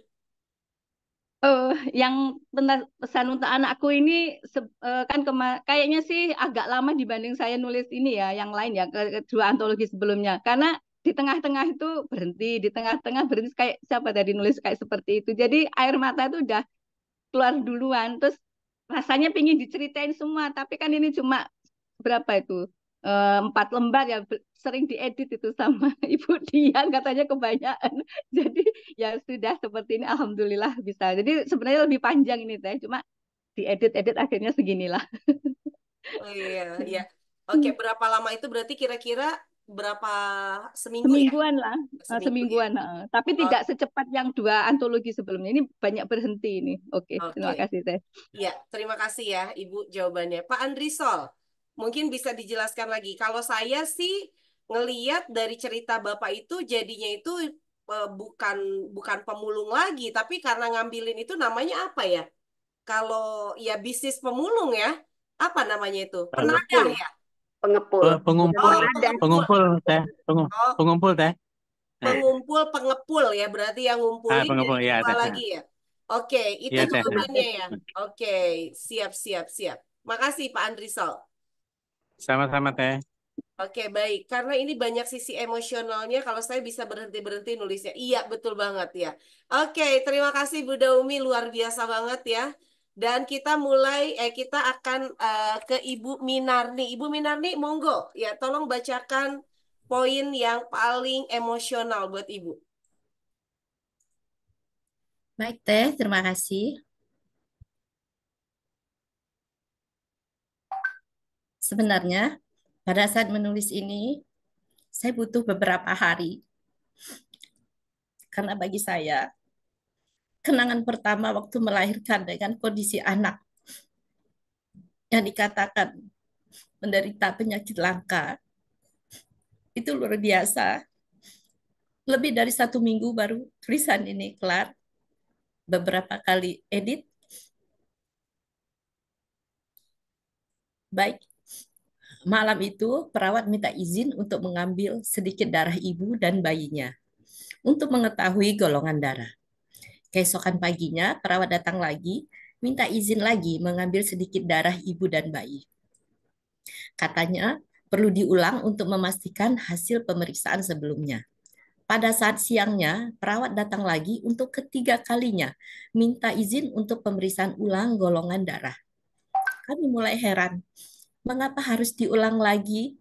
Yang pesan untuk anakku ini kan kayaknya sih agak lama dibanding saya nulis ini ya, yang lain ya, kedua antologi sebelumnya. Karena di tengah-tengah itu berhenti, di tengah-tengah berhenti kayak siapa tadi nulis kayak seperti itu. Jadi air mata itu udah keluar duluan. Terus rasanya pingin diceritain semua, tapi kan ini cuma berapa itu? 4 lembar ya, sering diedit itu sama Ibu Dian katanya kebanyakan. Jadi ya sudah seperti ini alhamdulillah bisa. Jadi sebenarnya lebih panjang ini Teh, cuma diedit-edit akhirnya seginilah. Oh iya, iya. Oke, berapa lama itu berarti kira-kira berapa seminggu ya? Semingguan lah, Seminggu ya. semingguan. Tapi Oh, tidak secepat yang 2 antologi sebelumnya. Ini banyak berhenti ini. Oke, terima oke. kasih Teh. Ya, terima kasih ya Ibu jawabannya. Pak Andrisol, mungkin bisa dijelaskan lagi. Kalau saya sih ngeliat dari cerita Bapak itu jadinya itu bukan bukan pemulung lagi, tapi karena ngambilin itu namanya apa ya? Kalau ya bisnis pemulung ya, apa namanya itu? Penadah Pengepul, ya? pengepul. Bukan Pengumpul, Oh, penadah. pengumpul. Teh, Oh, pengumpul teh. pengumpul, pengepul ya, berarti yang ngumpulin dan Pengumpul ya dijual teh. lagi ya. Oke, itu Iya teh. jawabannya ya. Oke, siap, siap, siap. Makasih Pak Andrisol. Sama-sama teh. Oke, baik. Karena ini banyak sisi emosionalnya, kalau saya bisa berhenti-berhenti nulisnya. Iya, betul banget ya. Oke, terima kasih Bu Daumi, luar biasa banget ya. Dan kita akan ke Ibu Minarni. Ibu Minarni, monggo ya, tolong bacakan poin yang paling emosional buat Ibu. Baik, Teh, terima kasih. Sebenarnya, pada saat menulis ini, saya butuh beberapa hari. Karena bagi saya, kenangan pertama waktu melahirkan dengan kondisi anak yang dikatakan menderita penyakit langka, itu luar biasa. Lebih dari 1 minggu baru tulisan ini kelar. Beberapa kali edit. Baik, malam itu perawat minta izin untuk mengambil sedikit darah ibu dan bayinya untuk mengetahui golongan darah. Keesokan paginya, perawat datang lagi, minta izin lagi mengambil sedikit darah ibu dan bayi. Katanya, perlu diulang untuk memastikan hasil pemeriksaan sebelumnya. Pada saat siangnya, perawat datang lagi untuk ketiga kalinya, minta izin untuk pemeriksaan ulang golongan darah. Kami mulai heran, mengapa harus diulang lagi?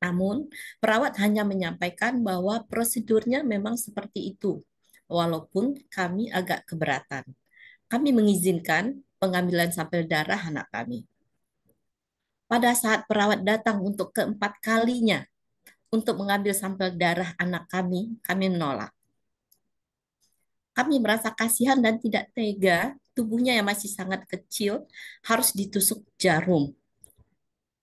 Namun, perawat hanya menyampaikan bahwa prosedurnya memang seperti itu, walaupun kami agak keberatan. Kami mengizinkan pengambilan sampel darah anak kami. Pada saat perawat datang untuk keempat kalinya untuk mengambil sampel darah anak kami menolak. Kami merasa kasihan dan tidak tega, tubuhnya yang masih sangat kecil harus ditusuk jarum.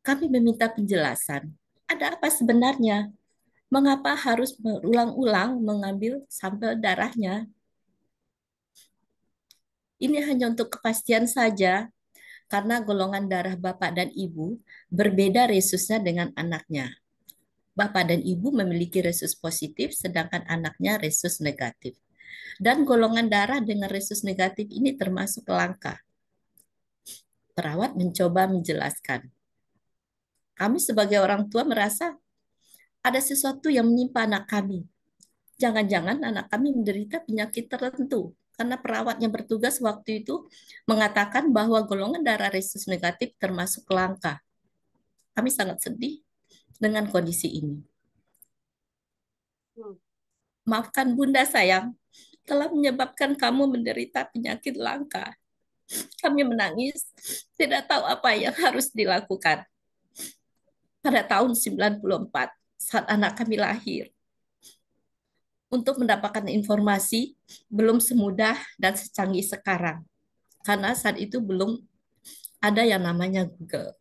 Kami meminta penjelasan. Ada apa sebenarnya? Mengapa harus berulang-ulang mengambil sampel darahnya? Ini hanya untuk kepastian saja, karena golongan darah bapak dan ibu berbeda resusnya dengan anaknya. Bapak dan ibu memiliki resus positif, sedangkan anaknya resus negatif. Dan golongan darah dengan resus negatif ini termasuk langka. Perawat mencoba menjelaskan. Kami sebagai orang tua merasa ada sesuatu yang menimpa anak kami. Jangan-jangan anak kami menderita penyakit tertentu. Karena perawat yang bertugas waktu itu mengatakan bahwa golongan darah resus negatif termasuk langka. Kami sangat sedih dengan kondisi ini. Maafkan Bunda sayang, telah menyebabkan kamu menderita penyakit langka. Kami menangis, tidak tahu apa yang harus dilakukan. Pada tahun 94, saat anak kami lahir, untuk mendapatkan informasi belum semudah dan secanggih sekarang. Karena saat itu belum ada yang namanya Google.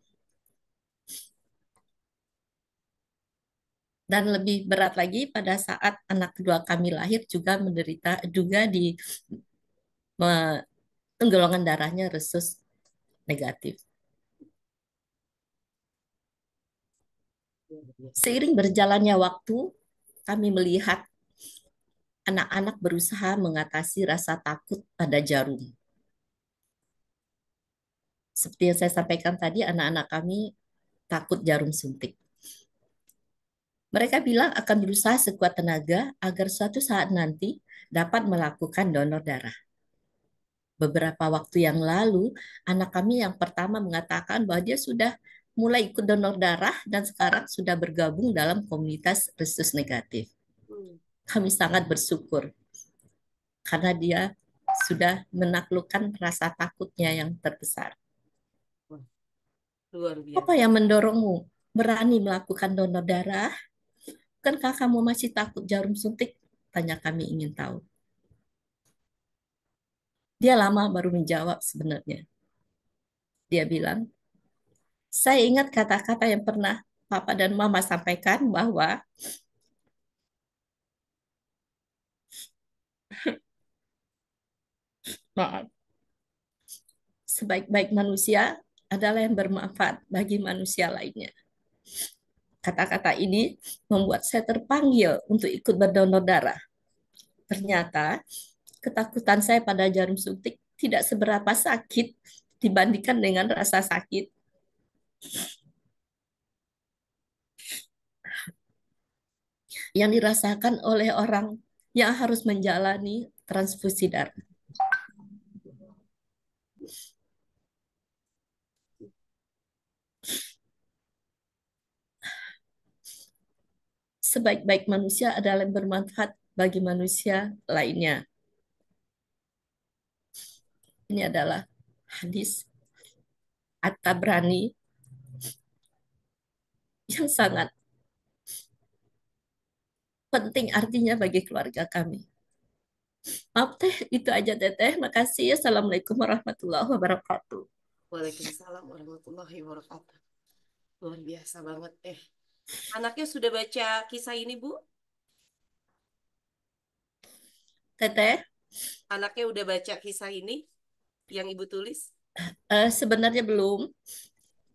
Dan lebih berat lagi pada saat anak kedua kami lahir juga menderita juga di golongan darahnya resus negatif. Seiring berjalannya waktu, kami melihat anak-anak berusaha mengatasi rasa takut pada jarum. Seperti yang saya sampaikan tadi, anak-anak kami takut jarum suntik. Mereka bilang akan berusaha sekuat tenaga agar suatu saat nanti dapat melakukan donor darah. Beberapa waktu yang lalu, anak kami yang pertama mengatakan bahwa dia sudah mulai ikut donor darah dan sekarang sudah bergabung dalam komunitas resus negatif. Kami sangat bersyukur karena dia sudah menaklukkan rasa takutnya yang terbesar. Luar biasa. Apa yang mendorongmu berani melakukan donor darah? Bukankah kamu masih takut jarum suntik? Tanya kami ingin tahu. Dia lama baru menjawab sebenarnya. Dia bilang, saya ingat kata-kata yang pernah Papa dan Mama sampaikan bahwa maaf, sebaik-baik manusia adalah yang bermanfaat bagi manusia lainnya. Kata-kata ini membuat saya terpanggil untuk ikut berdonor darah. Ternyata ketakutan saya pada jarum suntik tidak seberapa sakit dibandingkan dengan rasa sakit yang dirasakan oleh orang yang harus menjalani transfusi darah. Sebaik-baik manusia adalah yang bermanfaat bagi manusia lainnya. Ini adalah hadis At-Tabrani yang sangat penting artinya bagi keluarga kami. Maaf teh, itu aja teteh. Makasih. Assalamualaikum warahmatullahi wabarakatuh. Waalaikumsalam warahmatullahi wabarakatuh. Luar biasa banget. Anaknya sudah baca kisah ini, Bu? Teteh, Anaknya udah baca kisah ini yang Ibu tulis? sebenarnya belum,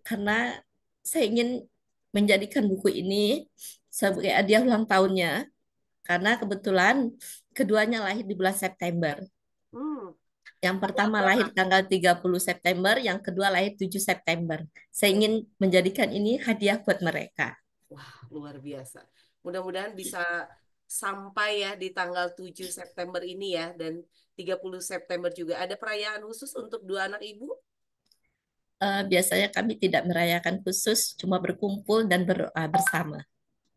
karena saya ingin menjadikan buku ini sebagai hadiah ulang tahunnya, karena kebetulan keduanya lahir di bulan September. Hmm. Yang pertama Berapa? lahir tanggal 30 September, yang kedua lahir 7 September. Saya ingin menjadikan ini hadiah buat mereka. Wah, luar biasa. Mudah-mudahan bisa sampai ya di tanggal 7 September ini ya, dan 30 September juga. Ada perayaan khusus untuk dua anak Ibu? Biasanya kami tidak merayakan khusus, cuma berkumpul dan berdoa bersama.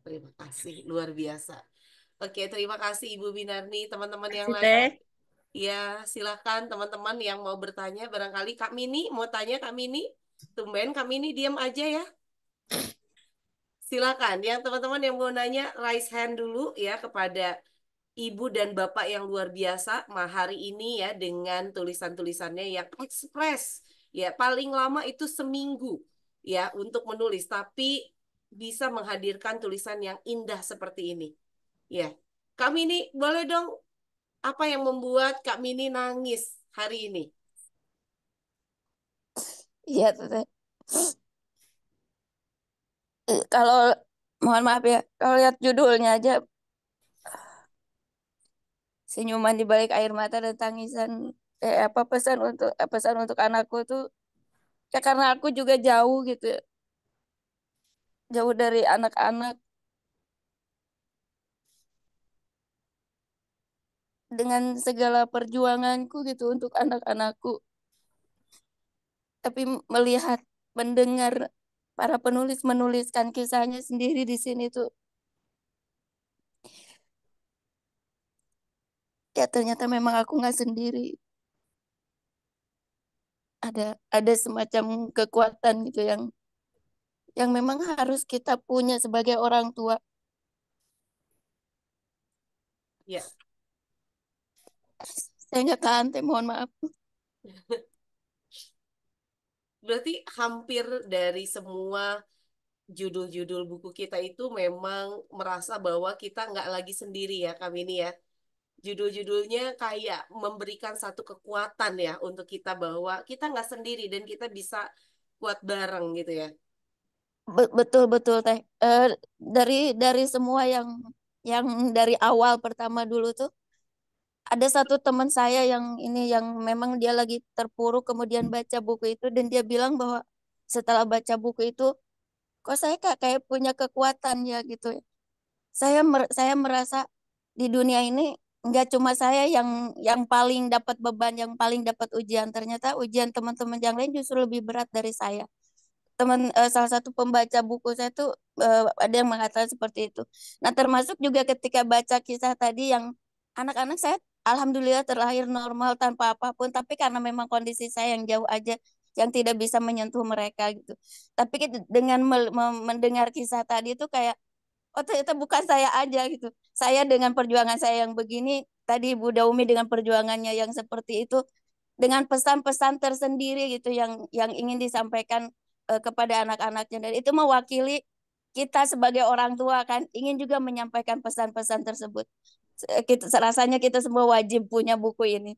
Terima kasih, luar biasa. Oke, terima kasih Ibu Binarni. Teman-teman yang Kasih lain, teh. ya silakan teman-teman yang mau bertanya. Barangkali Kak Mini mau tanya, Kak Mini. Tumben Kak Mini diam aja ya. Silakan, yang teman-teman yang mau nanya, raise hand dulu ya kepada Ibu dan Bapak yang luar biasa hari ini ya dengan tulisan-tulisannya yang ekspres. Ya, paling lama itu seminggu ya untuk menulis, tapi bisa menghadirkan tulisan yang indah seperti ini. Ya. Kak Mini, boleh dong apa yang membuat Kak Mini nangis hari ini? Iya, Teteh. Kalau mohon maaf ya, kalau lihat judulnya aja senyuman di balik air mata dan tangisan apa pesan untuk anakku tuh ya karena aku juga jauh gitu ya. Jauh dari anak-anak dengan segala perjuanganku gitu untuk anak-anakku. Tapi melihat, mendengar para penulis menuliskan kisahnya sendiri di sini tuh ya ternyata memang aku nggak sendiri. Ada semacam kekuatan gitu yang memang harus kita punya sebagai orang tua. Ya, Saya nggak tahan, teh, mohon maaf. berarti hampir dari semua judul-judul buku kita itu memang merasa bahwa kita nggak lagi sendiri ya kami ini ya. Judul-judulnya kayak memberikan satu kekuatan ya untuk kita bahwa kita nggak sendiri dan kita bisa kuat bareng gitu ya. Betul betul teh. Dari semua yang dari awal pertama dulu tuh ada satu teman saya yang memang dia lagi terpuruk kemudian baca buku itu dan dia bilang bahwa setelah baca buku itu kok saya kayak punya kekuatan ya gitu ya. Saya merasa di dunia ini nggak cuma saya yang paling dapat beban, yang paling dapat ujian. Ternyata ujian teman-teman yang lain justru lebih berat dari saya. Salah satu pembaca buku saya tuh ada yang mengatakan seperti itu. Nah, termasuk juga ketika baca kisah tadi yang anak-anak saya alhamdulillah terlahir normal tanpa apapun, tapi karena memang kondisi saya yang jauh aja yang tidak bisa menyentuh mereka gitu. Tapi dengan mendengar kisah tadi itu kayak, oh ternyata bukan saya aja gitu. Saya dengan perjuangan saya yang begini, tadi Bu Daumi dengan perjuangannya yang seperti itu, dengan pesan-pesan tersendiri gitu yang ingin disampaikan kepada anak-anaknya, dan itu mewakili kita sebagai orang tua kan, ingin juga menyampaikan pesan-pesan tersebut. Rasanya kita semua wajib punya buku ini.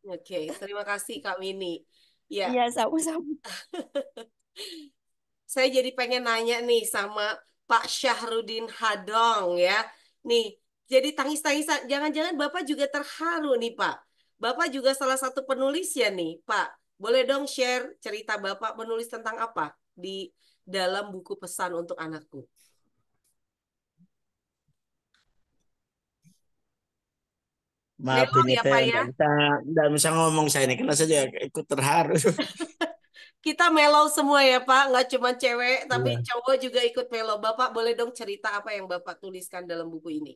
Oke, terima kasih Kak Mini. Ya, Iya, sama-sama. saya jadi pengen nanya nih sama Pak Syahrudin Hadong ya. Nih, jadi tangis-tangisan. Jangan-jangan Bapak juga terharu nih Pak. Bapak juga salah satu penulis ya nih Pak. Boleh dong share cerita Bapak menulis tentang apa di dalam buku pesan untuk anakku? Maaf Melo ini ya teh Pak ya. nggak bisa ngomong saya ini karena saya ikut terharu. Kita mellow semua ya Pak, nggak cuma cewek, tapi Iya. cowok juga ikut mellow. Bapak boleh dong cerita apa yang Bapak tuliskan dalam buku ini?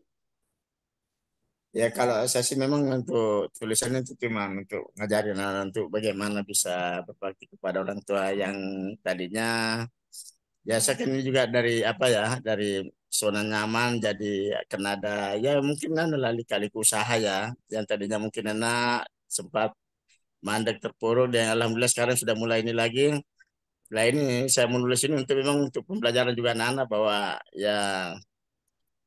Ya kalau saya sih memang untuk tulisannya itu cuma untuk ngajarin anak untuk bagaimana bisa berbakti kepada orang tua yang tadinya ya saya kan ini juga dari apa ya, dari zona nyaman jadi kena ada ya mungkin kan kali usaha ya yang tadinya mungkin enak sempat mandek terpuruk dan alhamdulillah sekarang sudah mulai ini lagi. Nah ini saya menulis ini untuk memang untuk pembelajaran juga anak-anak bahwa ya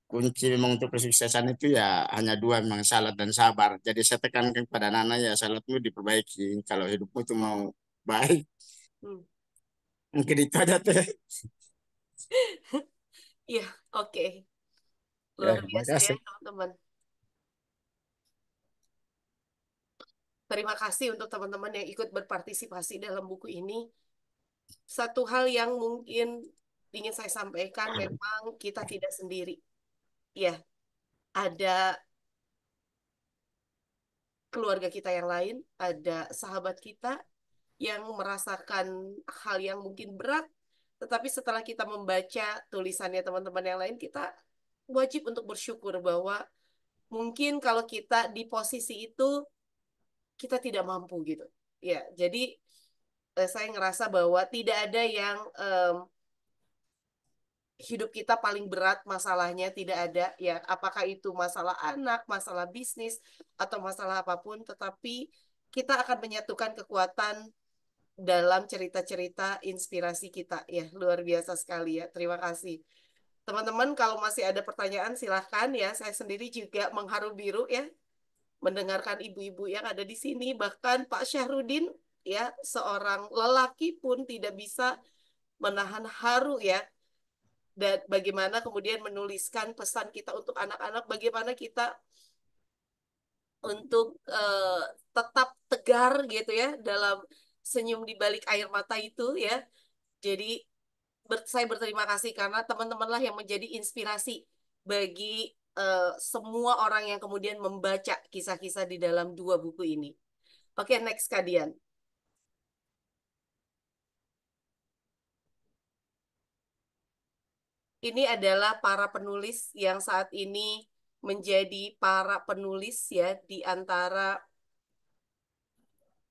kunci memang untuk kesuksesan itu ya hanya dua memang salat dan sabar. Jadi saya tekankan kepada anak-anak ya salatmu diperbaiki kalau hidupmu itu mau baik. Hmm. Mungkin itu aja teh. Iya, oke. Ya, Luar terima biasa ya kasih. teman-teman. Terima kasih untuk teman-teman yang ikut berpartisipasi dalam buku ini. Satu hal yang mungkin ingin saya sampaikan, memang kita tidak sendiri. Ya, ada keluarga kita yang lain, ada sahabat kita yang merasakan hal yang mungkin berat, tetapi setelah kita membaca tulisannya teman-teman yang lain, kita wajib untuk bersyukur bahwa mungkin kalau kita di posisi itu, kita tidak mampu gitu. Ya, jadi saya ngerasa bahwa tidak ada yang hidup kita paling berat masalahnya, tidak ada ya, apakah itu masalah anak, masalah bisnis atau masalah apapun, tetapi kita akan menyatukan kekuatan dalam cerita-cerita inspirasi kita ya. Luar biasa sekali ya, terima kasih teman-teman. Kalau masih ada pertanyaan silahkan ya. Saya sendiri juga mengharu biru ya mendengarkan ibu-ibu yang ada di sini, bahkan Pak Syahrudin ya, seorang lelaki pun tidak bisa menahan haru ya. Dan bagaimana kemudian menuliskan pesan kita untuk anak-anak, bagaimana kita untuk tetap tegar gitu ya dalam senyum di balik air mata itu ya. Jadi saya berterima kasih karena teman-temanlah yang menjadi inspirasi bagi semua orang yang kemudian membaca kisah-kisah di dalam dua buku ini. Oke, next Kadian. Ini adalah para penulis yang saat ini menjadi para penulis ya di antara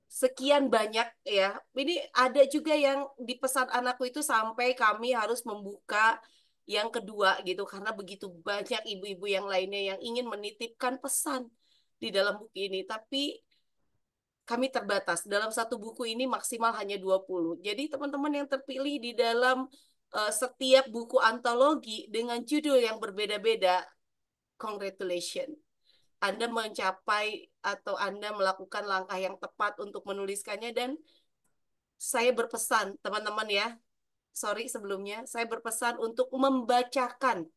sekian banyak ya. Ini ada juga yang di pesan anakku itu sampai kami harus membuka yang kedua gitu karena begitu banyak ibu-ibu yang lainnya yang ingin menitipkan pesan di dalam buku ini. Tapi kami terbatas. Dalam satu buku ini maksimal hanya 20. Jadi teman-teman yang terpilih di dalam setiap buku antologi dengan judul yang berbeda-beda, congratulations. Anda mencapai atau Anda melakukan langkah yang tepat untuk menuliskannya, dan saya berpesan, teman-teman ya, sorry sebelumnya, saya berpesan untuk membacakan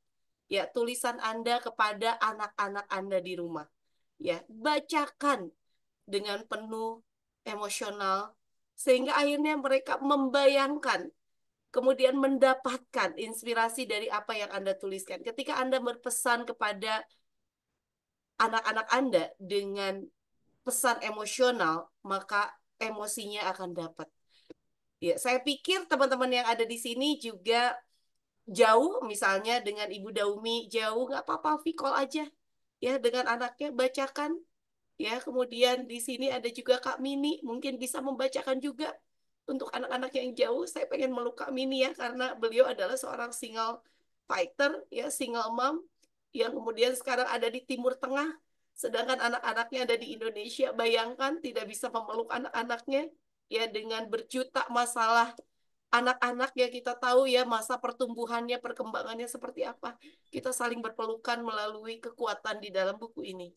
ya tulisan Anda kepada anak-anak Anda di rumah. Ya, bacakan dengan penuh emosional sehingga akhirnya mereka membayangkan, kemudian mendapatkan inspirasi dari apa yang Anda tuliskan. Ketika Anda berpesan kepada anak-anak Anda dengan pesan emosional, maka emosinya akan dapat. Ya, saya pikir teman-teman yang ada di sini juga jauh, misalnya dengan Ibu Daumi jauh, nggak apa-apa, call aja ya dengan anaknya, bacakan ya. Kemudian di sini ada juga Kak Mini, mungkin bisa membacakan juga untuk anak-anak yang jauh, saya pengen meluk Kak Mini ya, karena beliau adalah seorang single fighter, ya, single mom, yang kemudian sekarang ada di Timur Tengah, sedangkan anak-anaknya ada di Indonesia. Bayangkan tidak bisa memeluk anak-anaknya, ya, dengan berjuta masalah anak-anak ya, kita tahu ya masa pertumbuhannya, perkembangannya seperti apa. Kita saling berpelukan melalui kekuatan di dalam buku ini.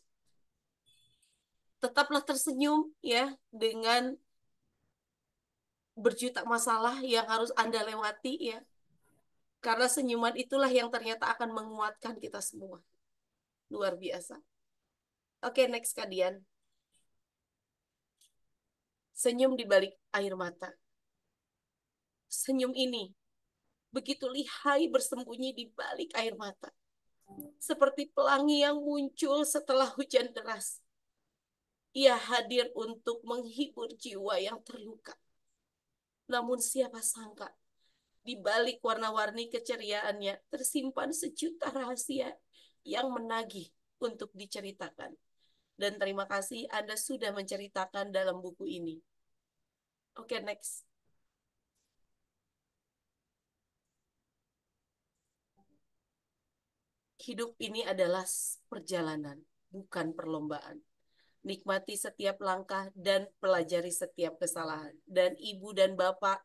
Tetaplah tersenyum ya dengan berjuta masalah yang harus Anda lewati ya. Karena senyuman itulah yang ternyata akan menguatkan kita semua. Luar biasa. Oke, next Kak Dian. Senyum di balik air mata. Senyum ini begitu lihai bersembunyi di balik air mata. Seperti pelangi yang muncul setelah hujan deras. Ia hadir untuk menghibur jiwa yang terluka. Namun siapa sangka, di balik warna-warni keceriaannya tersimpan sejuta rahasia yang menagih untuk diceritakan. Dan terima kasih Anda sudah menceritakan dalam buku ini. Oke, next. Hidup ini adalah perjalanan, bukan perlombaan. Nikmati setiap langkah dan pelajari setiap kesalahan. Dan ibu dan bapak,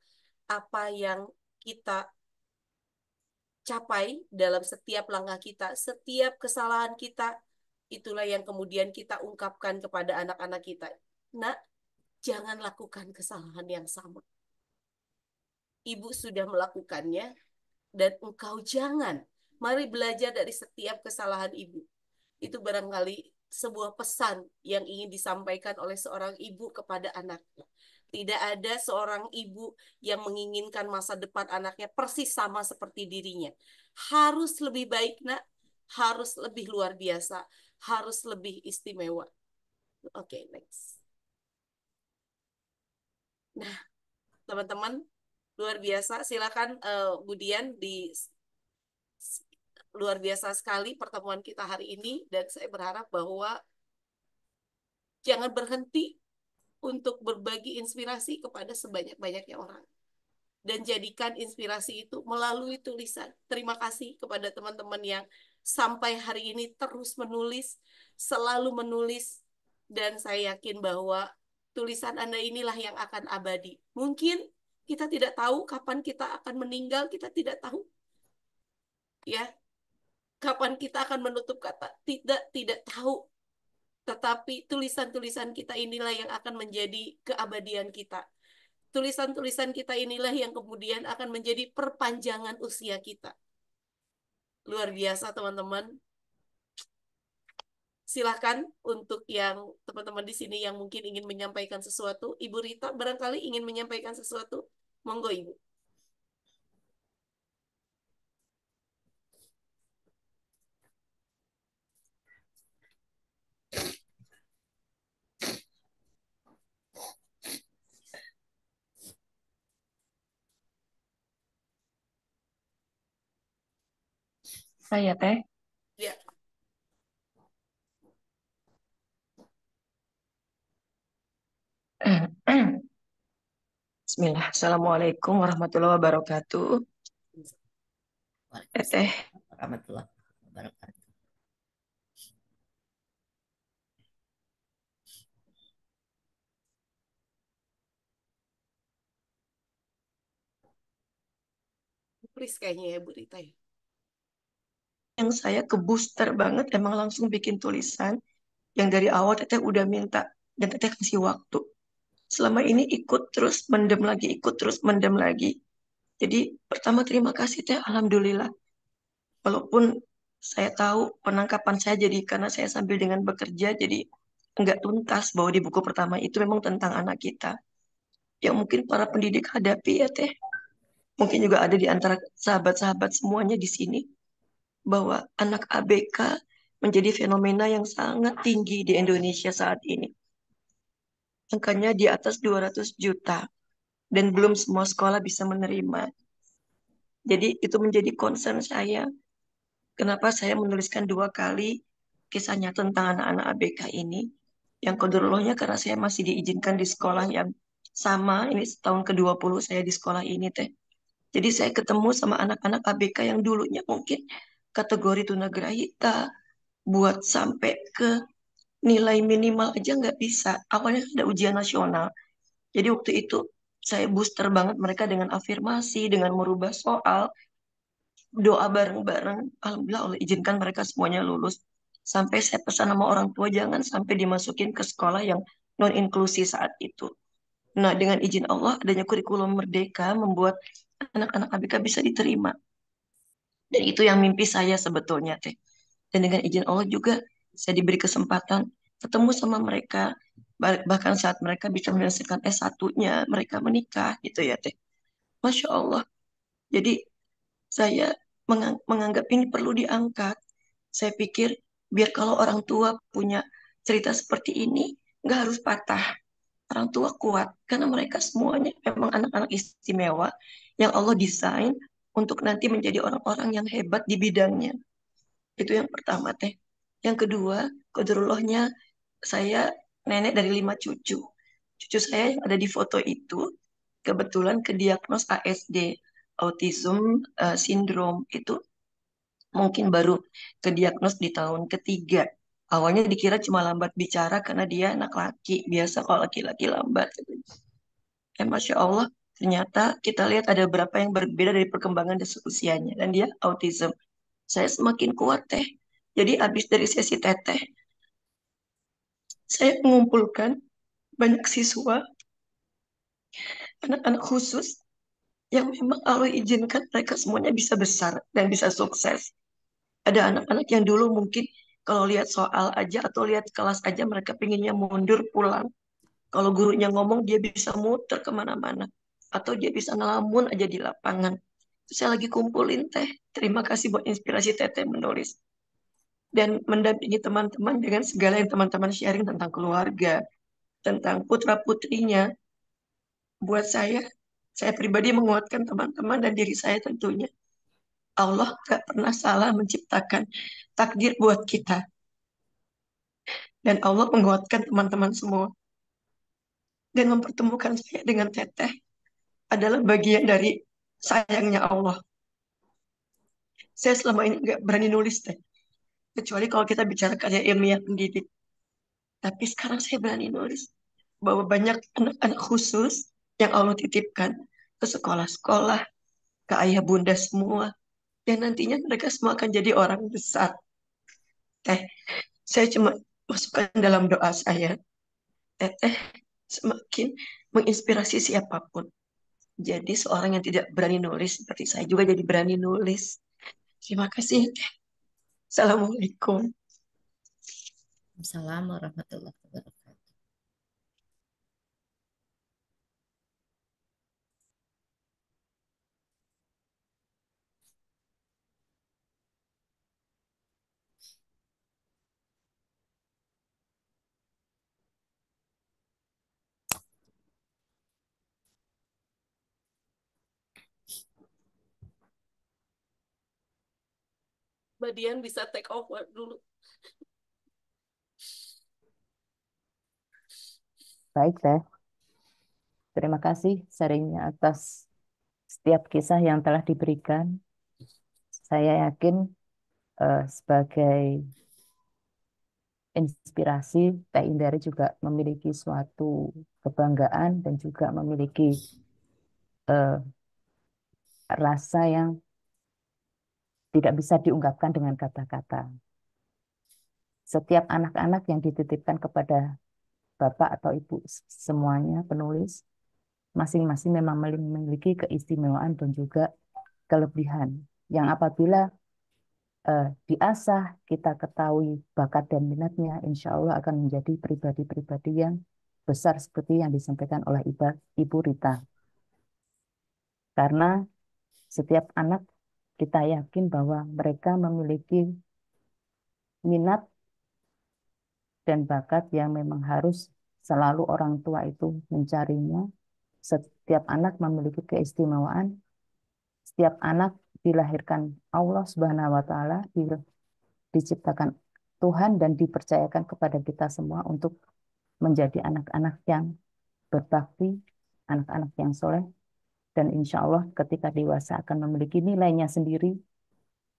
apa yang kita capai dalam setiap langkah kita, setiap kesalahan kita, itulah yang kemudian kita ungkapkan kepada anak-anak kita. Nak, jangan lakukan kesalahan yang sama. Ibu sudah melakukannya, dan engkau jangan. Mari belajar dari setiap kesalahan ibu. Itu barangkali sebuah pesan yang ingin disampaikan oleh seorang ibu kepada anaknya. Tidak ada seorang ibu yang menginginkan masa depan anaknya persis sama seperti dirinya. Harus lebih baik, nak. Harus lebih luar biasa. Harus lebih istimewa. Oke, next. Nah, teman-teman, luar biasa. Silakan Budian luar biasa sekali pertemuan kita hari ini, dan saya berharap bahwa jangan berhenti untuk berbagi inspirasi kepada sebanyak-banyaknya orang. Dan jadikan inspirasi itu melalui tulisan. Terima kasih kepada teman-teman yang sampai hari ini terus menulis, selalu menulis, dan saya yakin bahwa tulisan Anda inilah yang akan abadi. Mungkin kita tidak tahu kapan kita akan meninggal, kita tidak tahu. Ya, kapan kita akan menutup kata, tidak tahu. Tetapi tulisan-tulisan kita inilah yang akan menjadi keabadian kita. Tulisan-tulisan kita inilah yang kemudian akan menjadi perpanjangan usia kita. Luar biasa, teman-teman. Silahkan untuk yang teman-teman di sini yang mungkin ingin menyampaikan sesuatu. Ibu Rita barangkali ingin menyampaikan sesuatu. Monggo, Ibu. Saya Teh. Ya. Bismillah. Assalamualaikum warahmatullahi wabarakatuh. Teh. Warahmatullahi wabarakatuh. Please kayaknya ya Bu Rita ya. Yang saya ke booster banget, emang langsung bikin tulisan yang dari awal Teteh udah minta dan Teteh kasih waktu. Selama ini ikut terus mendem lagi, ikut terus mendem lagi. Jadi pertama terima kasih Teh, alhamdulillah. Walaupun saya tahu penangkapan saya jadi karena saya sambil dengan bekerja jadi enggak tuntas bahwa di buku pertama itu memang tentang anak kita yang mungkin para pendidik hadapi ya Teh. Mungkin juga ada di antara sahabat-sahabat semuanya di sini bahwa anak ABK menjadi fenomena yang sangat tinggi di Indonesia saat ini. Angkanya di atas 200 juta dan belum semua sekolah bisa menerima. Jadi itu menjadi concern saya. Kenapa saya menuliskan 2 kali kisahnya tentang anak-anak ABK ini. Yang kodolohnya karena saya masih diizinkan di sekolah yang Sama, ini tahun ke-20 saya di sekolah ini teh. Jadi saya ketemu sama anak-anak ABK yang dulunya mungkin kategori tunagrahita, buat sampai ke nilai minimal aja nggak bisa. Awalnya ada ujian nasional. Jadi waktu itu saya booster banget mereka dengan afirmasi, dengan merubah soal, doa bareng-bareng. Alhamdulillah Allah izinkan mereka semuanya lulus. Sampai saya pesan sama orang tua jangan sampai dimasukin ke sekolah yang non inklusi saat itu. Nah, dengan izin Allah adanya kurikulum merdeka membuat anak-anak ABK bisa diterima. Dan itu yang mimpi saya sebetulnya teh. Dan dengan izin Allah juga saya diberi kesempatan ketemu sama mereka. Bahkan saat mereka bisa menyelesaikan S1-nya, mereka menikah gitu ya teh. Masya Allah. Jadi saya menganggap ini perlu diangkat. Saya pikir biar kalau orang tua punya cerita seperti ini, nggak harus patah. Orang tua kuat karena mereka semuanya memang anak-anak istimewa yang Allah desain untuk nanti menjadi orang-orang yang hebat di bidangnya. Itu yang pertama teh. Yang kedua, qadarullohnya saya nenek dari 5 cucu. Cucu saya yang ada di foto itu kebetulan kediagnos ASD, autism syndrome itu mungkin baru kediagnos di tahun ketiga. Awalnya dikira cuma lambat bicara karena dia anak laki. Biasa kalau laki-laki lambat. Masya Allah, ternyata kita lihat ada beberapa yang berbeda dari perkembangan dan usianya. Dan dia autism. Saya semakin kuat teh. Jadi habis dari sesi teteh, saya mengumpulkan banyak siswa, anak-anak khusus yang memang Allah izinkan mereka semuanya bisa besar dan bisa sukses. Ada anak-anak yang dulu mungkin kalau lihat soal aja atau lihat kelas aja mereka pinginnya mundur pulang. Kalau gurunya ngomong dia bisa muter kemana-mana. Atau dia bisa ngelamun aja di lapangan. Saya lagi kumpulin teh. Terima kasih buat inspirasi teteh menulis. Dan mendampingi teman-teman dengan segala yang teman-teman sharing tentang keluarga, tentang putra-putrinya. Buat saya pribadi menguatkan teman-teman dan diri saya tentunya. Allah gak pernah salah menciptakan takdir buat kita. Dan Allah menguatkan teman-teman semua. Dan mempertemukan saya dengan teteh adalah bagian dari sayangnya Allah. Saya selama ini nggak berani nulis teh. Kecuali kalau kita bicara karya ilmiah pendidik. Tapi sekarang saya berani nulis. Bahwa banyak anak-anak khusus yang Allah titipkan ke sekolah-sekolah, ke ayah bunda semua. Dan nantinya mereka semua akan jadi orang besar. Saya cuma masukkan dalam doa saya. Teteh semakin menginspirasi siapapun. Jadi seorang yang tidak berani nulis seperti saya juga jadi berani nulis. Terima kasih. Assalamualaikum. Assalamualaikum warahmatullahi wabarakatuh. Mbak Dian bisa take over dulu. Baik, Teh. Terima kasih sharingnya atas setiap kisah yang telah diberikan. Saya yakin sebagai inspirasi, Teh Indari juga memiliki suatu kebanggaan dan juga memiliki rasa yang tidak bisa diungkapkan dengan kata-kata. Setiap anak-anak yang dititipkan kepada Bapak atau Ibu semuanya penulis, masing-masing memang memiliki keistimewaan dan juga kelebihan yang apabila diasah, kita ketahui bakat dan minatnya, insya Allah akan menjadi pribadi-pribadi yang besar seperti yang disampaikan oleh Ibu Rita. Karena setiap anak kita yakin bahwa mereka memiliki minat dan bakat yang memang harus selalu orang tua itu mencarinya. Setiap anak memiliki keistimewaan. Setiap anak dilahirkan Allah Subhanahu wa Ta'ala, diciptakan Tuhan dan dipercayakan kepada kita semua untuk menjadi anak-anak yang berbakti, anak-anak yang soleh, dan insya Allah ketika dewasa akan memiliki nilainya sendiri,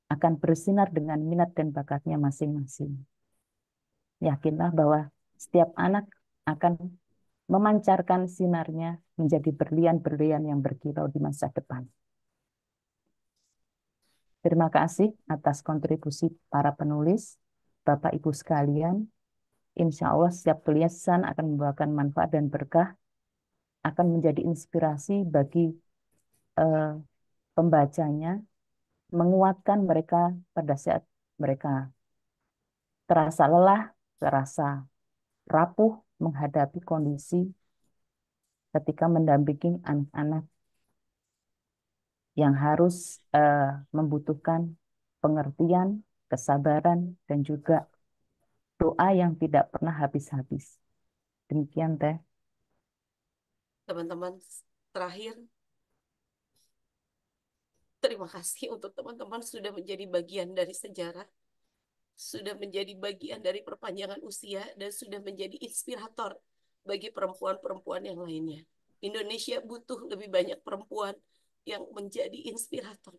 akan bersinar dengan minat dan bakatnya masing-masing. Yakinlah bahwa setiap anak akan memancarkan sinarnya menjadi berlian-berlian yang berkilau di masa depan. Terima kasih atas kontribusi para penulis, Bapak Ibu sekalian. Insya Allah setiap tulisan akan membawakan manfaat dan berkah, akan menjadi inspirasi bagi pembacanya, menguatkan mereka pada saat mereka terasa lelah, terasa rapuh menghadapi kondisi ketika mendampingi anak-anak yang harus membutuhkan pengertian, kesabaran, dan juga doa yang tidak pernah habis-habis. Demikian, Teh. Teman-teman, terakhir, terima kasih untuk teman-teman sudah menjadi bagian dari sejarah, sudah menjadi bagian dari perpanjangan usia, dan sudah menjadi inspirator bagi perempuan-perempuan yang lainnya. Indonesia butuh lebih banyak perempuan yang menjadi inspirator.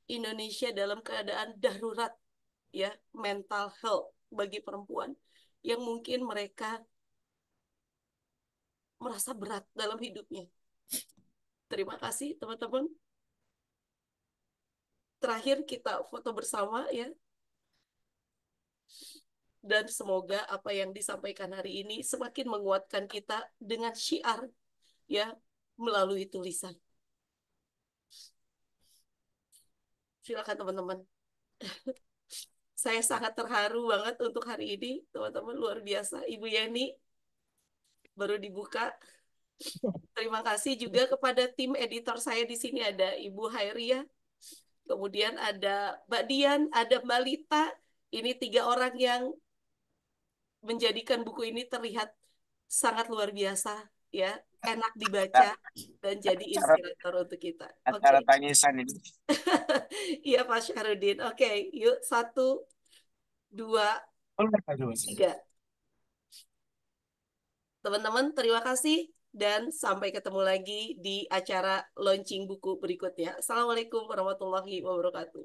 Indonesia dalam keadaan darurat, ya, mental health bagi perempuan yang mungkin mereka merasa berat dalam hidupnya. Terima kasih teman-teman. Terakhir kita foto bersama ya. Dan semoga apa yang disampaikan hari ini semakin menguatkan kita dengan syiar ya melalui tulisan. Silakan teman-teman. Saya sangat terharu banget untuk hari ini, teman-teman, luar biasa. Ibu Yeni baru dibuka. Terima kasih juga kepada tim editor saya di sini, ada Ibu Hairia, kemudian ada Mbak Dian, ada Mbak Lita. Ini 3 orang yang menjadikan buku ini terlihat sangat luar biasa, ya, enak dibaca dan jadi inspirator untuk kita. Acara tangisan ini. Iya Pak Syahrudin. Oke, yuk 1, 2, 3. Teman-teman, terima kasih dan sampai ketemu lagi di acara launching buku berikutnya. Assalamualaikum warahmatullahi wabarakatuh.